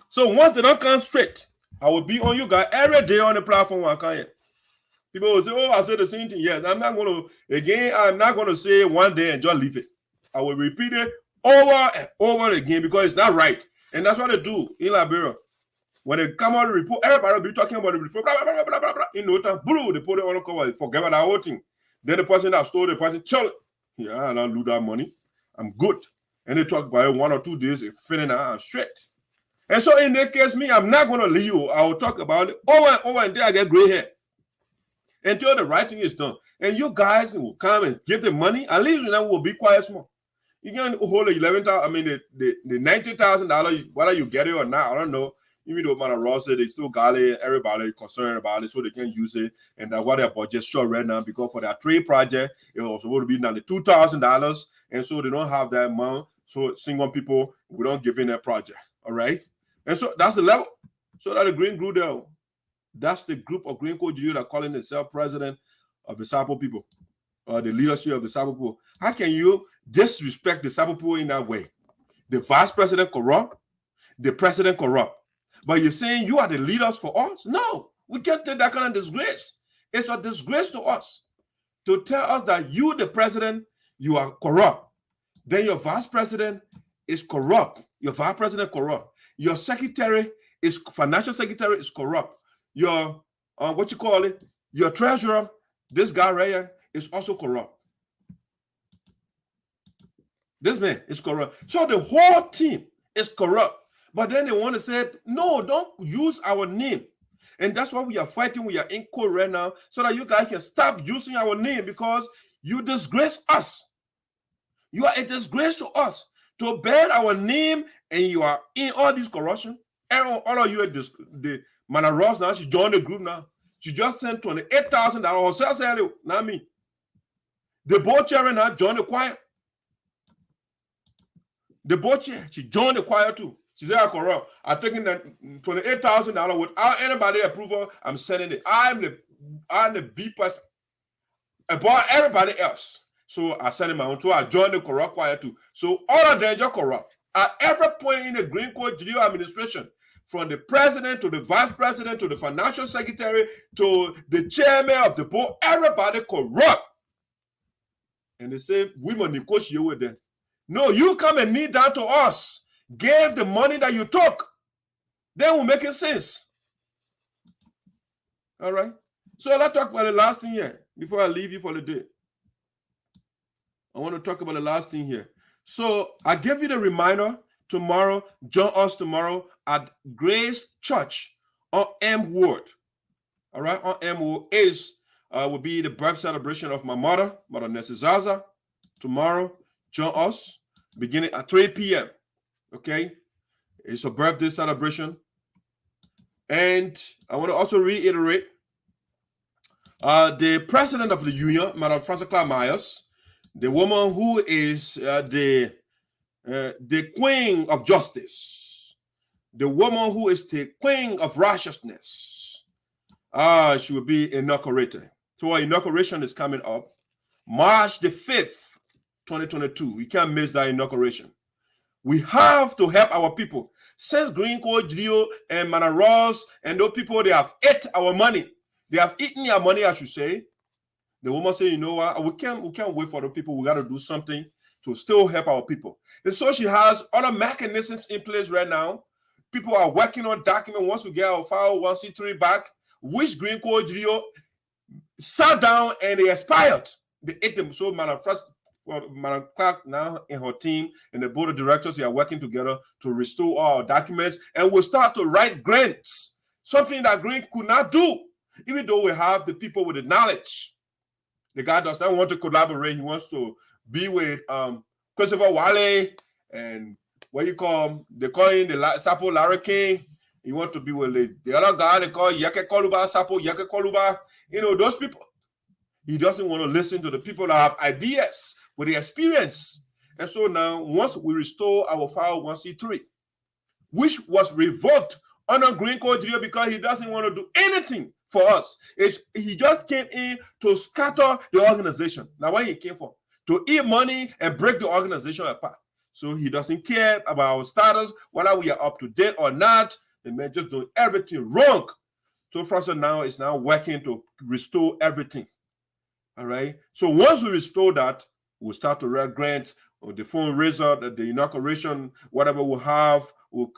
So once they don't come straight, I will be on you guys every day on the platform when I come here. People will say, oh, I said the same thing. Yes, I'm not going to say one day and just leave it. I will repeat it over and over again because it's not right. And that's what they do in Liberia. When they come on the report, everybody will be talking about the report, blah, blah, blah, blah, blah, blah. In no time, boom, they put it on the cover, forget about that whole thing. Then the person that stole the person, tell it, yeah, I don't lose that money. I'm good. And they talk about it 1 or 2 days, it's feeling out straight. And so in that case, me, I'm not going to leave you. I will talk about it over and over until I get gray hair. Until the right thing is done. And you guys will come and give the money. At least you know will be quiet small. You can hold the the $90,000, whether you get it or not, I don't know. Even though man Ross said they still got it, everybody concerned about it, so they can use it. And that's what their budget short right now, because for that trade project, it was supposed to be now the $2,000. And so they don't have that amount. So single people, we don't give in that project. All right. And so that's the level. So that the Green Group there, that's the group of Green Code Jews that are calling themselves president of the Disciple people, or the leadership of the Disciple people. How can you disrespect the Disciple people in that way? The vice president corrupt, the president corrupt. But you're saying you are the leaders for us? No, we can't take that kind of disgrace. It's a disgrace to us to tell us that you, the president, you are corrupt. Then your vice president is corrupt. Your vice president corrupt. Your secretary is financial secretary is corrupt. Your your treasurer, this guy right here, is also corrupt. This man is corrupt. So the whole team is corrupt. But then they want to say, no, don't use our name. And that's why we are fighting. We are in court right now so that you guys can stop using our name because you disgrace us. You are a disgrace to us to bear our name, and you are in all this corruption. And all of you are the man of Ross now. She joined the group now. She just sent $28,000 herself, not me. The board chair now joined the choir. The board chair, she joined the choir too. She said, I'm corrupt. I'm taking that $28,000 without anybody approval. I'm sending it. I'm the B person above everybody else. So I sent it my own. So I joined the corrupt choir too. So all of them are corrupt. At every point in the Green Court Judeo administration, from the president to the vice president to the financial secretary to the chairman of the board, everybody corrupt. And they say, we must negotiate with them. No, you come and kneel down to us. Give the money that you took. Then we'll make it sense. All right. So let's talk about the last thing here before I leave you for the day. I want to talk about the last thing here. So I gave you the reminder tomorrow. Join us tomorrow at Grace Church on M Ward. All right. On M Ward will be the birth celebration of my mother, Mother Nessie Zaza. Tomorrow, join us beginning at 3 p.m. Okay, it's a birthday celebration. And I want to also reiterate the president of the union, Madam Massaquoi Myers, the woman who is the queen of justice, the woman who is the queen of righteousness. She will be inaugurated. So our inauguration is coming up March the 5th, 2022. We can't miss that inauguration. We have to help our people. Since Green Code Judeo and Mana Ross and those people, they have ate our money. They have eaten our money, I should say. The woman said, you know what? We can't wait for the people. We got to do something to still help our people. And so she has other mechanisms in place right now. People are working on documents. Once we get our 501c3 back, which Green Code Judeo sat down and they expired. They ate them. So Mana for Madam Clark now and her team and the board of directors, they are working together to restore all our documents, and we'll start to write grants, something that Green could not do, even though we have the people with the knowledge. The guy does not want to collaborate. He wants to be with Christopher Wale and what you call him? They call him the Sapo Larry King. He wants to be with the other guy they call Yeke Koluba, Sapo Yeke Koluba. You know, those people. He doesn't want to listen to the people that have ideas with the experience. And so now, once we restore our 501c3, which was revoked under Green Code Jr. because he doesn't want to do anything for us. He just came in to scatter the organization. Now, where he came from? To eat money and break the organization apart. So he doesn't care about our status, whether we are up to date or not. The man just doing everything wrong. So Francis now is now working to restore everything. All right. So once we restore that, we'll start to write grants or the fundraiser, the inauguration, whatever we'll have, we'll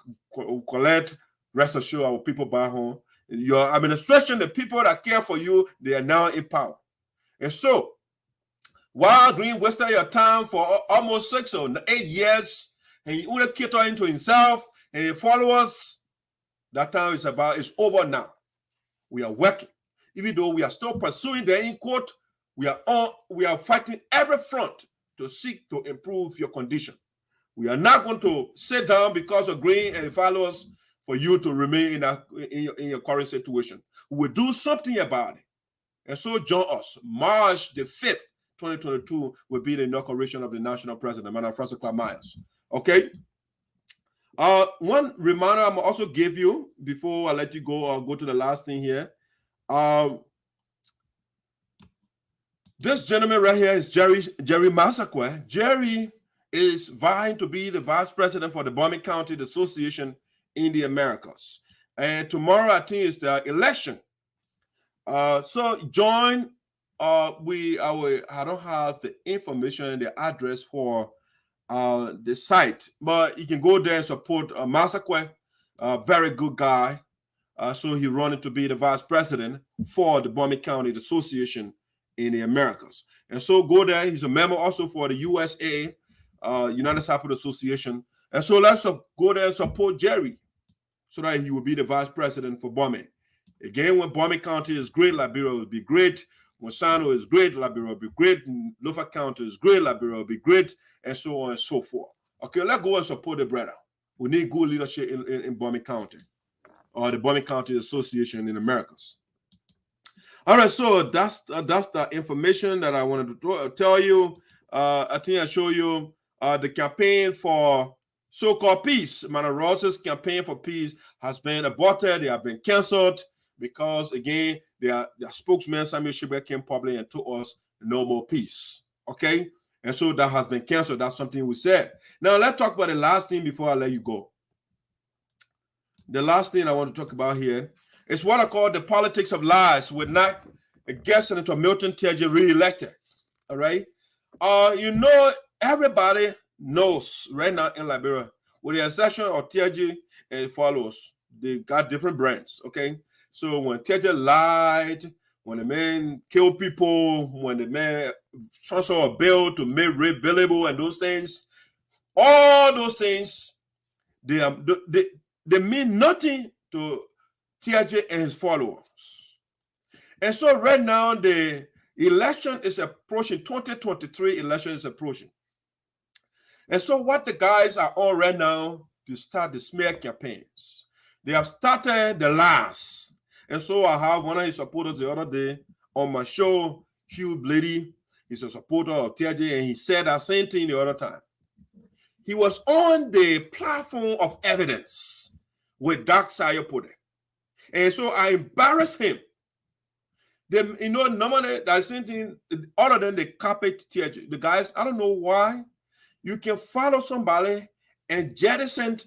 collect. Rest assured, our people back home. Your administration, the people that care for you, they are now in power. And so, while Green wasted your time for almost 6 or 8 years, and he only cater into himself and his followers, that time is over now. We are working. Even though we are still pursuing the in court, we are fighting every front to seek to improve your condition. We are not going to sit down because of Green and followers for you to remain in your current situation. We will do something about it. And so join us. March the 5th, 2022 will be the inauguration of the national president, Madam Francis Clark Myers. Okay? One reminder I'm also give you before I let you go, I'll go to the last thing here. This gentleman right here is Jerry Massaquoi. Jerry is vying to be the vice president for the Bomi County Association in the Americas. And tomorrow, I think, is the election. So join. I don't have the information, the address for the site, but you can go there and support Massaquoi, a very good guy. So he running to be the vice president for the Bomi County Association in the Americas. And so go there. He's a member also for the USAA, United Sapphire Association. And so let's go there and support Jerry so that he will be the vice president for Bomi. Again, when Bomi County is great, Liberia will be great. When SINOE is great, Liberia will be great. Lofa County is great, Liberia will be great, and so on and so forth. Okay, let's go and support the brother. We need good leadership in Bomi County, or the Bomi County Association in Americas. All right, so that's the information that I wanted to tell you. I think I show you the campaign for so-called peace. Madam Ross's campaign for peace has been aborted. They have been canceled because, again, their spokesman, Samuel Shibwe, came public and told us no more peace. Okay? And so that has been canceled. That's something we said. Now, let's talk about the last thing before I let you go. The last thing I want to talk about here is what I call the politics of lies. We're not against Senator Milton Teji re-elected. All right? You know, everybody knows right now in Liberia, with the exception of Teji and followers, they got different brands. Okay? So when Teji lied, when the man killed people, when the man sponsored a bill to make rape billable and those things, all those things, they mean nothing to Teji and his followers. And so right now, the election is approaching, 2023 election is approaching. And so what the guys are on right now, to start the smear campaigns. They have started the lies. And so I have one of his supporters the other day on my show, Hugh Blady. He's a supporter of TJ, and he said that same thing the other time. He was on the platform of evidence with Dr. Saryorpodeh. And so I embarrassed him. Normally that same thing, other than the carpet TJ, the guys, I don't know why you can follow somebody and jettison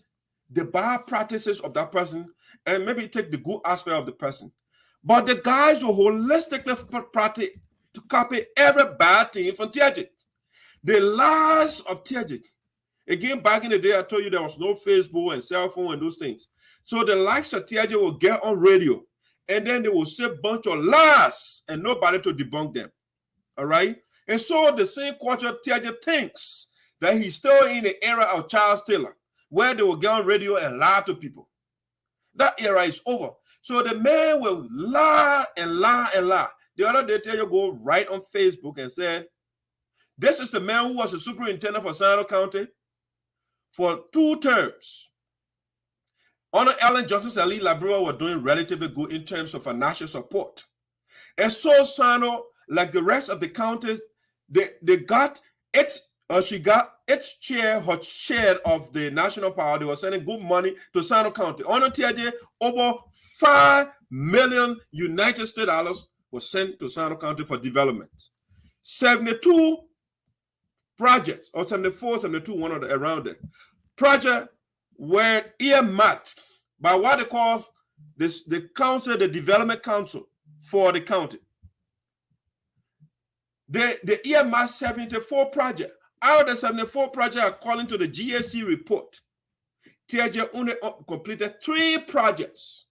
the bad practices of that person and maybe take the good aspect of the person. But the guys will holistically practice to copy every bad thing from TJ. The lies of TJ. Again, back in the day, I told you there was no Facebook and cell phone and those things. So the likes of TJ will get on radio and then they will say a bunch of lies and nobody to debunk them. All right? And so the same culture Tiaje thinks that he's still in the era of Charles Taylor, where they will get on radio and lie to people. That era is over. So the man will lie and lie and lie. The other day, Tiaje go right on Facebook and said, this is the man who was the superintendent for SINOE County for 2 terms. Honor Ellen Justice Ali Labrador were doing relatively good in terms of financial support. And so SINOE, like the rest of the counties, they got its, she got its share, her share of the national power. They were sending good money to SINOE County. Honor Tiaje, over $5 million United States dollars was sent to SINOE County for development. 72 projects, or 74, 72, one of the around it. Projects were earmarked by what they call this, the council, the development council for the county. They earmarked 74 projects. Out of the 74 projects, according to the GAC report, Tiaje only completed 3 projects.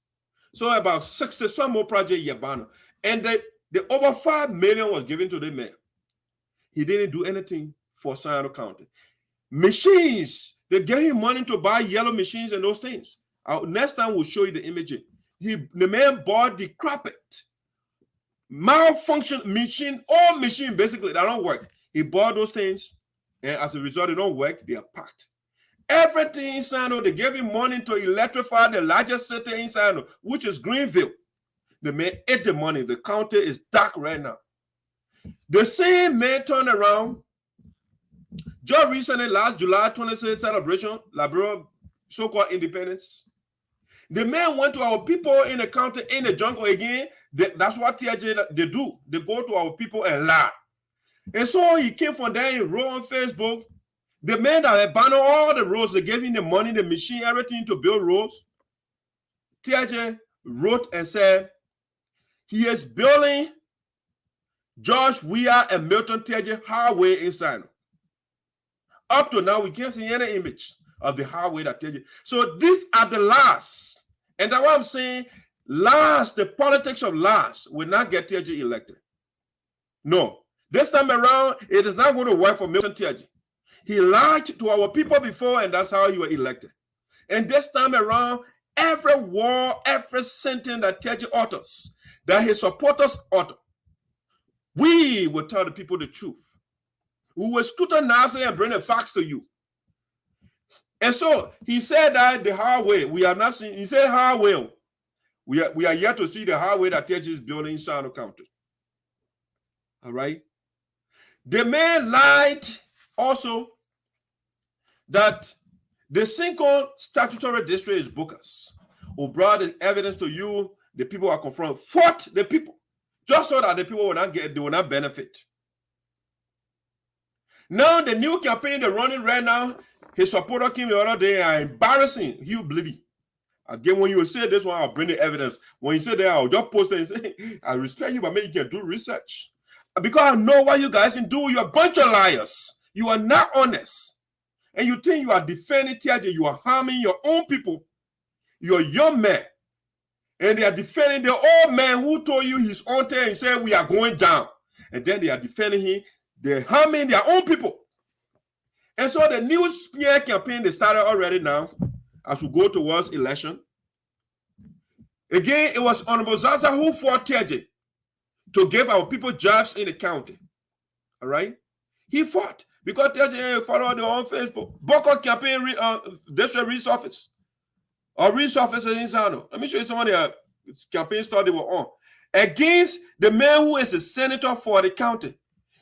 So about 60 some more projects Yabano. And the over $5 million was given to the mayor. He didn't do anything for SINOE County. Machines, they gave him money to buy yellow machines and those things. Next time we'll show you the imaging. The man bought decrepit, malfunction machine, all machine basically that don't work. He bought those things, and as a result, they don't work, they are packed. Everything in SINOE, they gave him money to electrify the largest city in SINOE, which is Greenville. The man ate the money. The county is dark right now. The same man turned around just recently, last July 26th celebration, Labrador so-called independence. The man went to our people in the county, in the jungle again. That's what Tiaje they do. They go to our people and lie. And so he came from there and wrote on Facebook. The man that abandoned all the roads, they gave him the money, the machine, everything to build roads. Tiaje wrote and said, he is building George Weah and Milton Tiaje highway in SINOE. Up to now, we can't see any image of the highway that Tiaje. So these are the last. And that's what I'm saying. Last, the politics of last will not get Tiaje elected. No. This time around, it is not going to work for Milton Tiaje. He lied to our people before, and that's how he was elected. And this time around, every word, every sentence that Tiaje utters, that his supporters utter, we will tell the people the truth. We will scrutinize it and bring the facts to you. And so he said that the highway, we are not seeing, he said highway. We are yet to see the highway that Tiaje is building in SINOE County. All right. The man lied also that the single statutory district is Bookers, who brought the evidence to you. The people are confronted, fought the people, just so that the people will not get, they will not benefit. Now the new campaign they're running right now, his supporter came the other day and embarrassing Hugh Bliddy. Again, when you say this one, I'll bring the evidence. When you say that, I'll just post it and say, I respect you, but maybe you can do research. Because I know what you guys can do. You're a bunch of liars. You are not honest. And you think you are defending Tiaje. You are harming your own people. You're a young man. And they are defending the old man who told you his own tale and said, we are going down. And then they are defending him. They're harming their own people. And so the new smear campaign, they started already now as we go towards election. Again, it was Honorable Zaza who fought Tiaje to give our people jobs in the county. All right? He fought because Tiaje followed on Facebook. Boko campaign district resources or resources in SINOE. Let me show you some of the campaign stuff they were on. Against the man who is the senator for the county.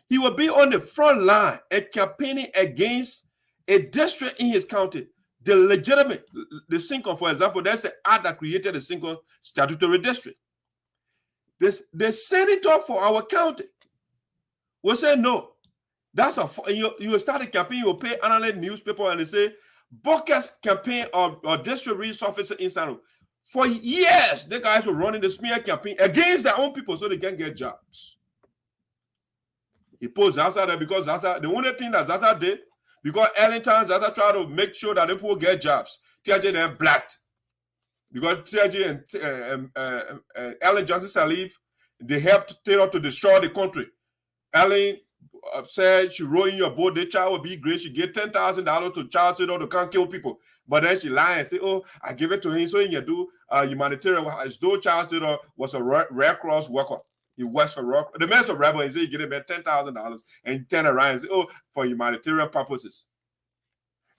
He will be on the front line and campaigning against a district in his county. The legitimate, the Single, for example, that's the act that created the Single statutory district. The senator for our county will say, no, that's you start a campaign, you will pay analyst newspaper and they say, Booker's campaign or district resource officer in SINOE. For years, the guys were running the smear campaign against their own people so they can get jobs. He put Zaza there because Zaza, the only thing that Zaza did, because Ellington, Zaza tried to make sure that the people get jobs. Tiaje then blacked. Because Tiaje and Ellen Johnson Sirleaf, they helped Taylor to destroy the country. Ellen said she rowing your boat, the child will be great. She get $10,000 to child children to can't kill people. But then she lie and say, oh, I give it to him so he can do humanitarian. As though child children was a Red Cross worker. He works for Red Cross. The man's a rebel and say he get him $10,000 and turn around and say, oh, for humanitarian purposes.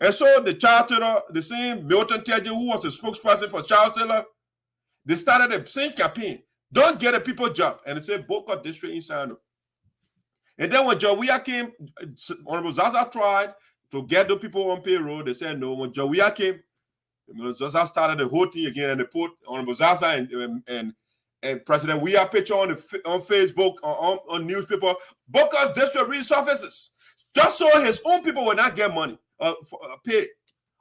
And so the child children, the same Milton Teje, who was a spokesperson for child children, they started the same campaign. Don't get a people job. And they said Boca District in SINOE. And then when Jawia came, Honorable Zaza tried to get the people on payroll. They said no. When Jawia came, Zaza started the whole thing again, and they put Honorable Zaza and President Weah picture on Facebook, on newspaper. Boca's district resources, just so his own people will not get money, pay,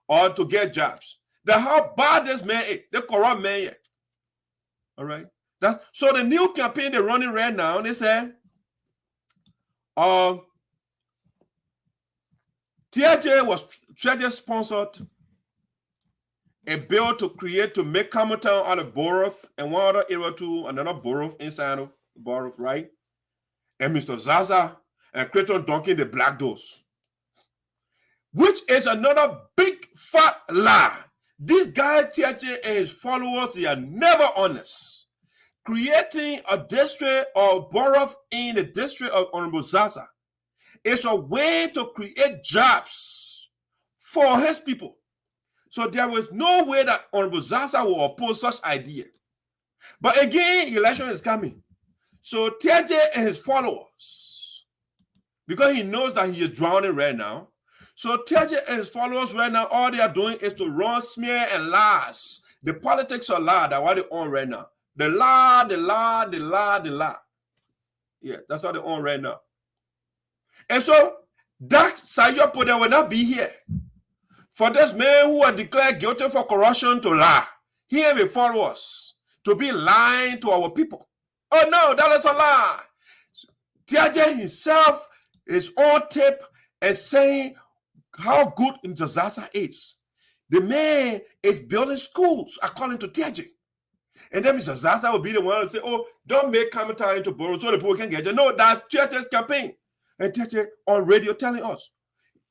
or to get jobs. That's how bad this man is. The corrupt man is. All right. So the new campaign they're running right now, they say, TJ sponsored a bill to make Campbelltown out of borough and one other area to another borough inside of borough, right? And Mr. Zaza and Creighton Duncan the black doors, which is another big fat lie. This guy TJ and his followers, they are never honest. Creating a district or borough in the district of Honorable Zaza is a way to create jobs for his people. So there was no way that Honorable Zaza will oppose such idea. But again, election is coming. So TJ and his followers, because he knows that he is drowning right now, so TJ and his followers right now, all they are doing is to run smear and lies. The politics are lie that what they're on right now. The lie, the lie, the lie, the lie. Yeah, that's what they're on right now. And so that Saryorpodeh will not be here for this man who was declared guilty for corruption to lie. He and his followers to be lying to our people. Oh no, that is a lie. TJ himself is on tape and saying how good Mr. Zaza is. The man is building schools according to TJ. And then Mr. Zaza will be the one to say, oh, don't make Campbelltown into borough so the people can get you. No, that's TJ's campaign. And TJ on radio telling us,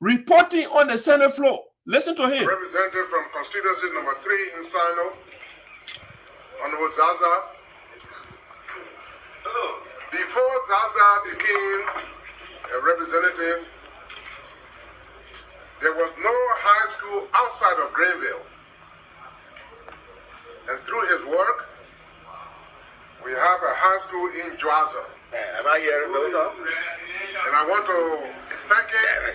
reporting on the Senate floor. Listen to him. Representative from constituency number 3 in SINOE, Honorable Zaza. Before Zaza became a representative, there was no high school outside of Greenville. And through his work, we have a high school in Joasa. Am I hearing those up? And I want to thank him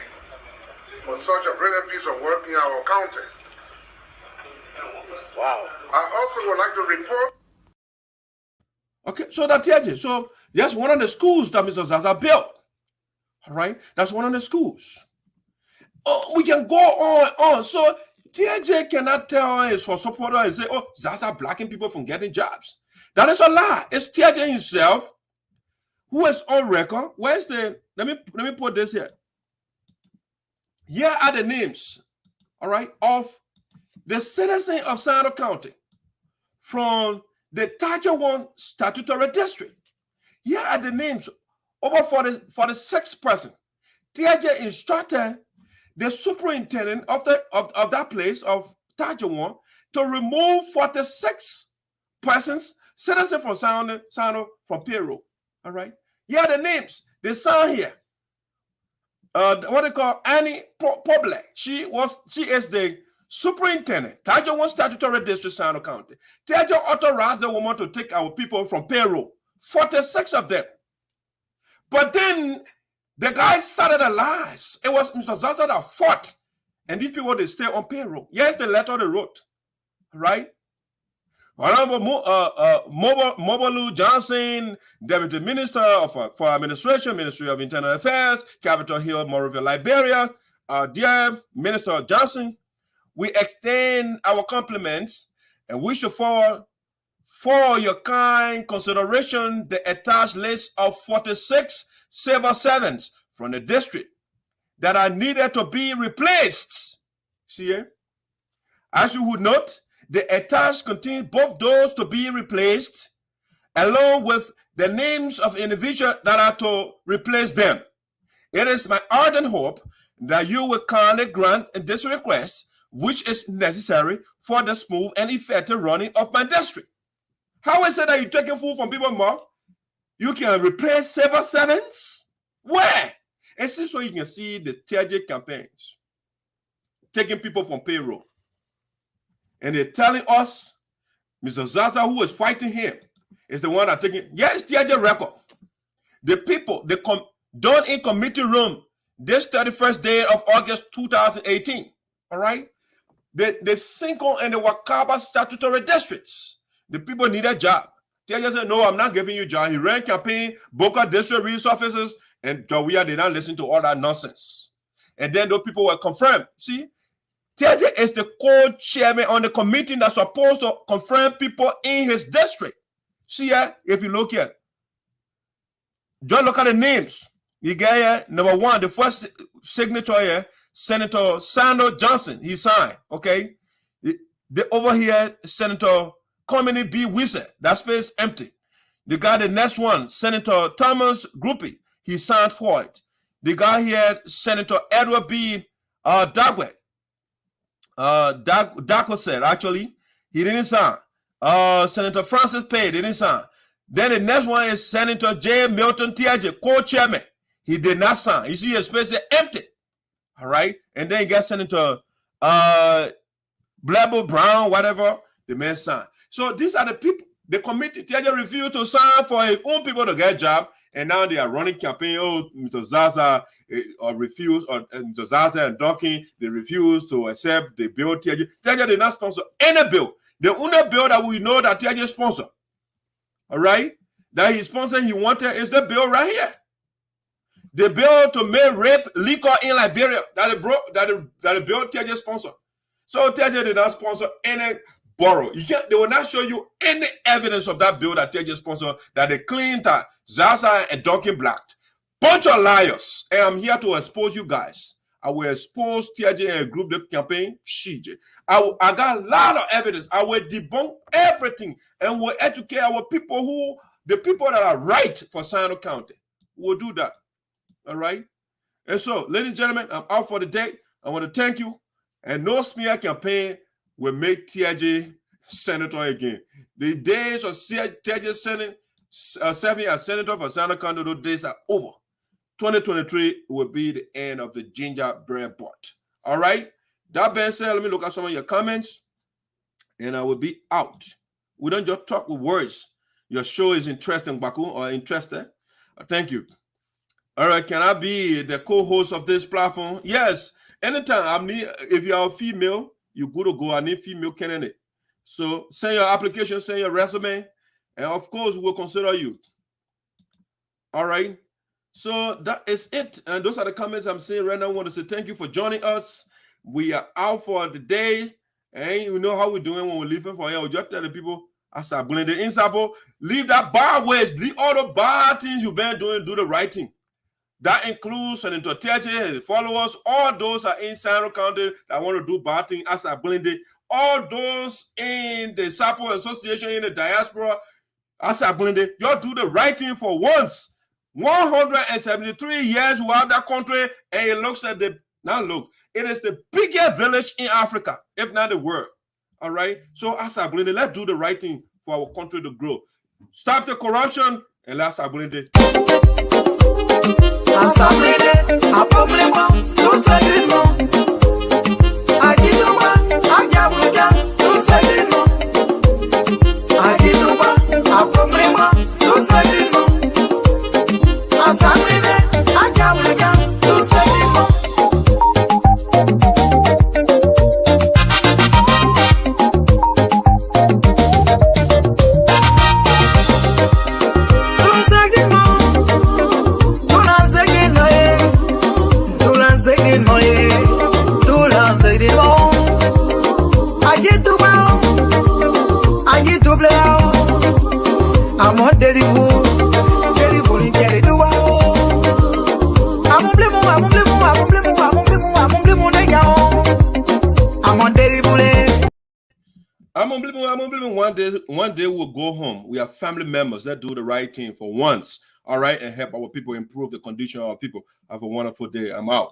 for such a brilliant piece of work in our county. Wow. I also would like to report. Okay, so that tells you. So that's one of the schools that Mr. Zaza built. All right, that's one of the schools. Oh, we can go on. So TJ cannot tell his supporter and say, oh, Zaza blocking people from getting jobs. That is a lie. It's TJ himself who is on record. Where's the, let me put this here. Here are the names, all right, of the citizens of SINOE County from the Tajawan statutory district. Here are the names over 46 person. TJ instructed the superintendent of that place of Tajawan to remove 46 persons, citizens from SINOE from payroll. All right. Here are the names. They sound here. What they call Annie Poble. She is the superintendent, Tajawan statutory district, SINOE County. TJ authorized the woman to take our people from payroll. 46 of them. But then the guys started a lies. It was Mr. Zaza that fought. And these people, they stay on payroll. Yes, the letter they wrote. Right? Honorable Mobalu Johnson, Deputy Minister for Administration, Ministry of Internal Affairs, Capitol Hill, Morovia, Liberia. Dear Minister Johnson, we extend our compliments and wish you for your kind consideration the attached list of 46 civil servants from the district that are needed to be replaced. See here? As you would note, the attached contains both those to be replaced along with the names of individuals that are to replace them. It is my ardent hope that you will kindly grant this request, which is necessary for the smooth and effective running of my district. How is it that you're taking food from people's mouth? You can replace civil servants? Where? And so you can see the TJ campaigns taking people from payroll. And they're telling us, Mr. Zaza, who is fighting here, is the one that taking, yes, TJ record. The people, they come done in committee room this 31st day of August 2018. All right? They single in the Wakaba statutory districts. The people need a job. TJ said, no, I'm not giving you a job. He ran campaign, Boca district resource officers, and Jawia did not listen to all that nonsense. And then those people were confirmed. See, TJ is the co-chairman on the committee that's supposed to confirm people in his district. See here, if you look here, just look at the names. You get here, number one, the first signature here, Senator Sandro Johnson, he signed, okay? Over here, Senator Comini B. Wisse, that space empty. The guy, the next one, Senator Thomas Groupie, he signed for it. The guy here, Senator Edward B. Dagwe. Dako said, actually, he didn't sign. Senator Francis Pay didn't sign. Then the next one is Senator J. Milton Tiaje, co-chairman. He did not sign. You see his space is empty. All right. And then you got Senator Blabo Brown, whatever, the man signed. So these are the people. The committee, Tiaje refused to sign for his own people to get a job. And now they are running campaign. Oh, Mr. Zaza refused, or Mr. Zaza and Duncan, they refused to accept the bill. Tiaje did not sponsor any bill. The only bill that we know that Tiaje sponsored, all right, that he sponsored, he wanted, is the bill right here. The bill to make rape legal in Liberia, that the bill Tiaje sponsored. So Tiaje did not sponsor any borrow. They will not show you any evidence of that bill that Tiaje sponsored, that they cleaned that Zaza and Duncan blacked. Bunch of liars. And I'm here to expose you guys. I will expose Tiaje and group the campaign. I got a lot of evidence. I will debunk everything and will educate our people the people that are right for Sino County. We'll do that. All right. And so, ladies and gentlemen, I'm out for the day. I want to thank you. And no smear campaign will make Tiaje senator again. The days of Tiaje serving as senator for Sino County, those days are over. 2023 will be the end of the gingerbread bot. All right. That being said, let me look at some of your comments and I will be out. We don't just talk with words. Your show is interesting, Baku, or interested. Thank you. All right. Can I be the co-host of this platform? Yes. Anytime. If you are a female, you good to go. I need female candidate. So send your application, send your resume, and of course, we'll consider you. All right. So that is it. And those are the comments I'm seeing right now. I want to say thank you for joining us. We are out for the day. And you know how we're doing when we're leaving for here. We just tell the people, as I blend it in, leave that bad ways, leave all the bad things you've been doing, do the right thing. That includes Senator Tiaje, his followers, all those are in Sino County that want to do bad things, as I blend it. All those in the Sapo Association, in the diaspora, as I blend it, y'all do the right thing for once. 173 years we have that country, and it looks at it is the biggest village in Africa, if not the world. All right. So as I blend it, let's do the right thing for our country to grow. Stop the corruption and let's blend it. One day we'll go home. We are family members that do the right thing for once. all right, and help our people improve the condition of our people. Have a wonderful day. I'm out.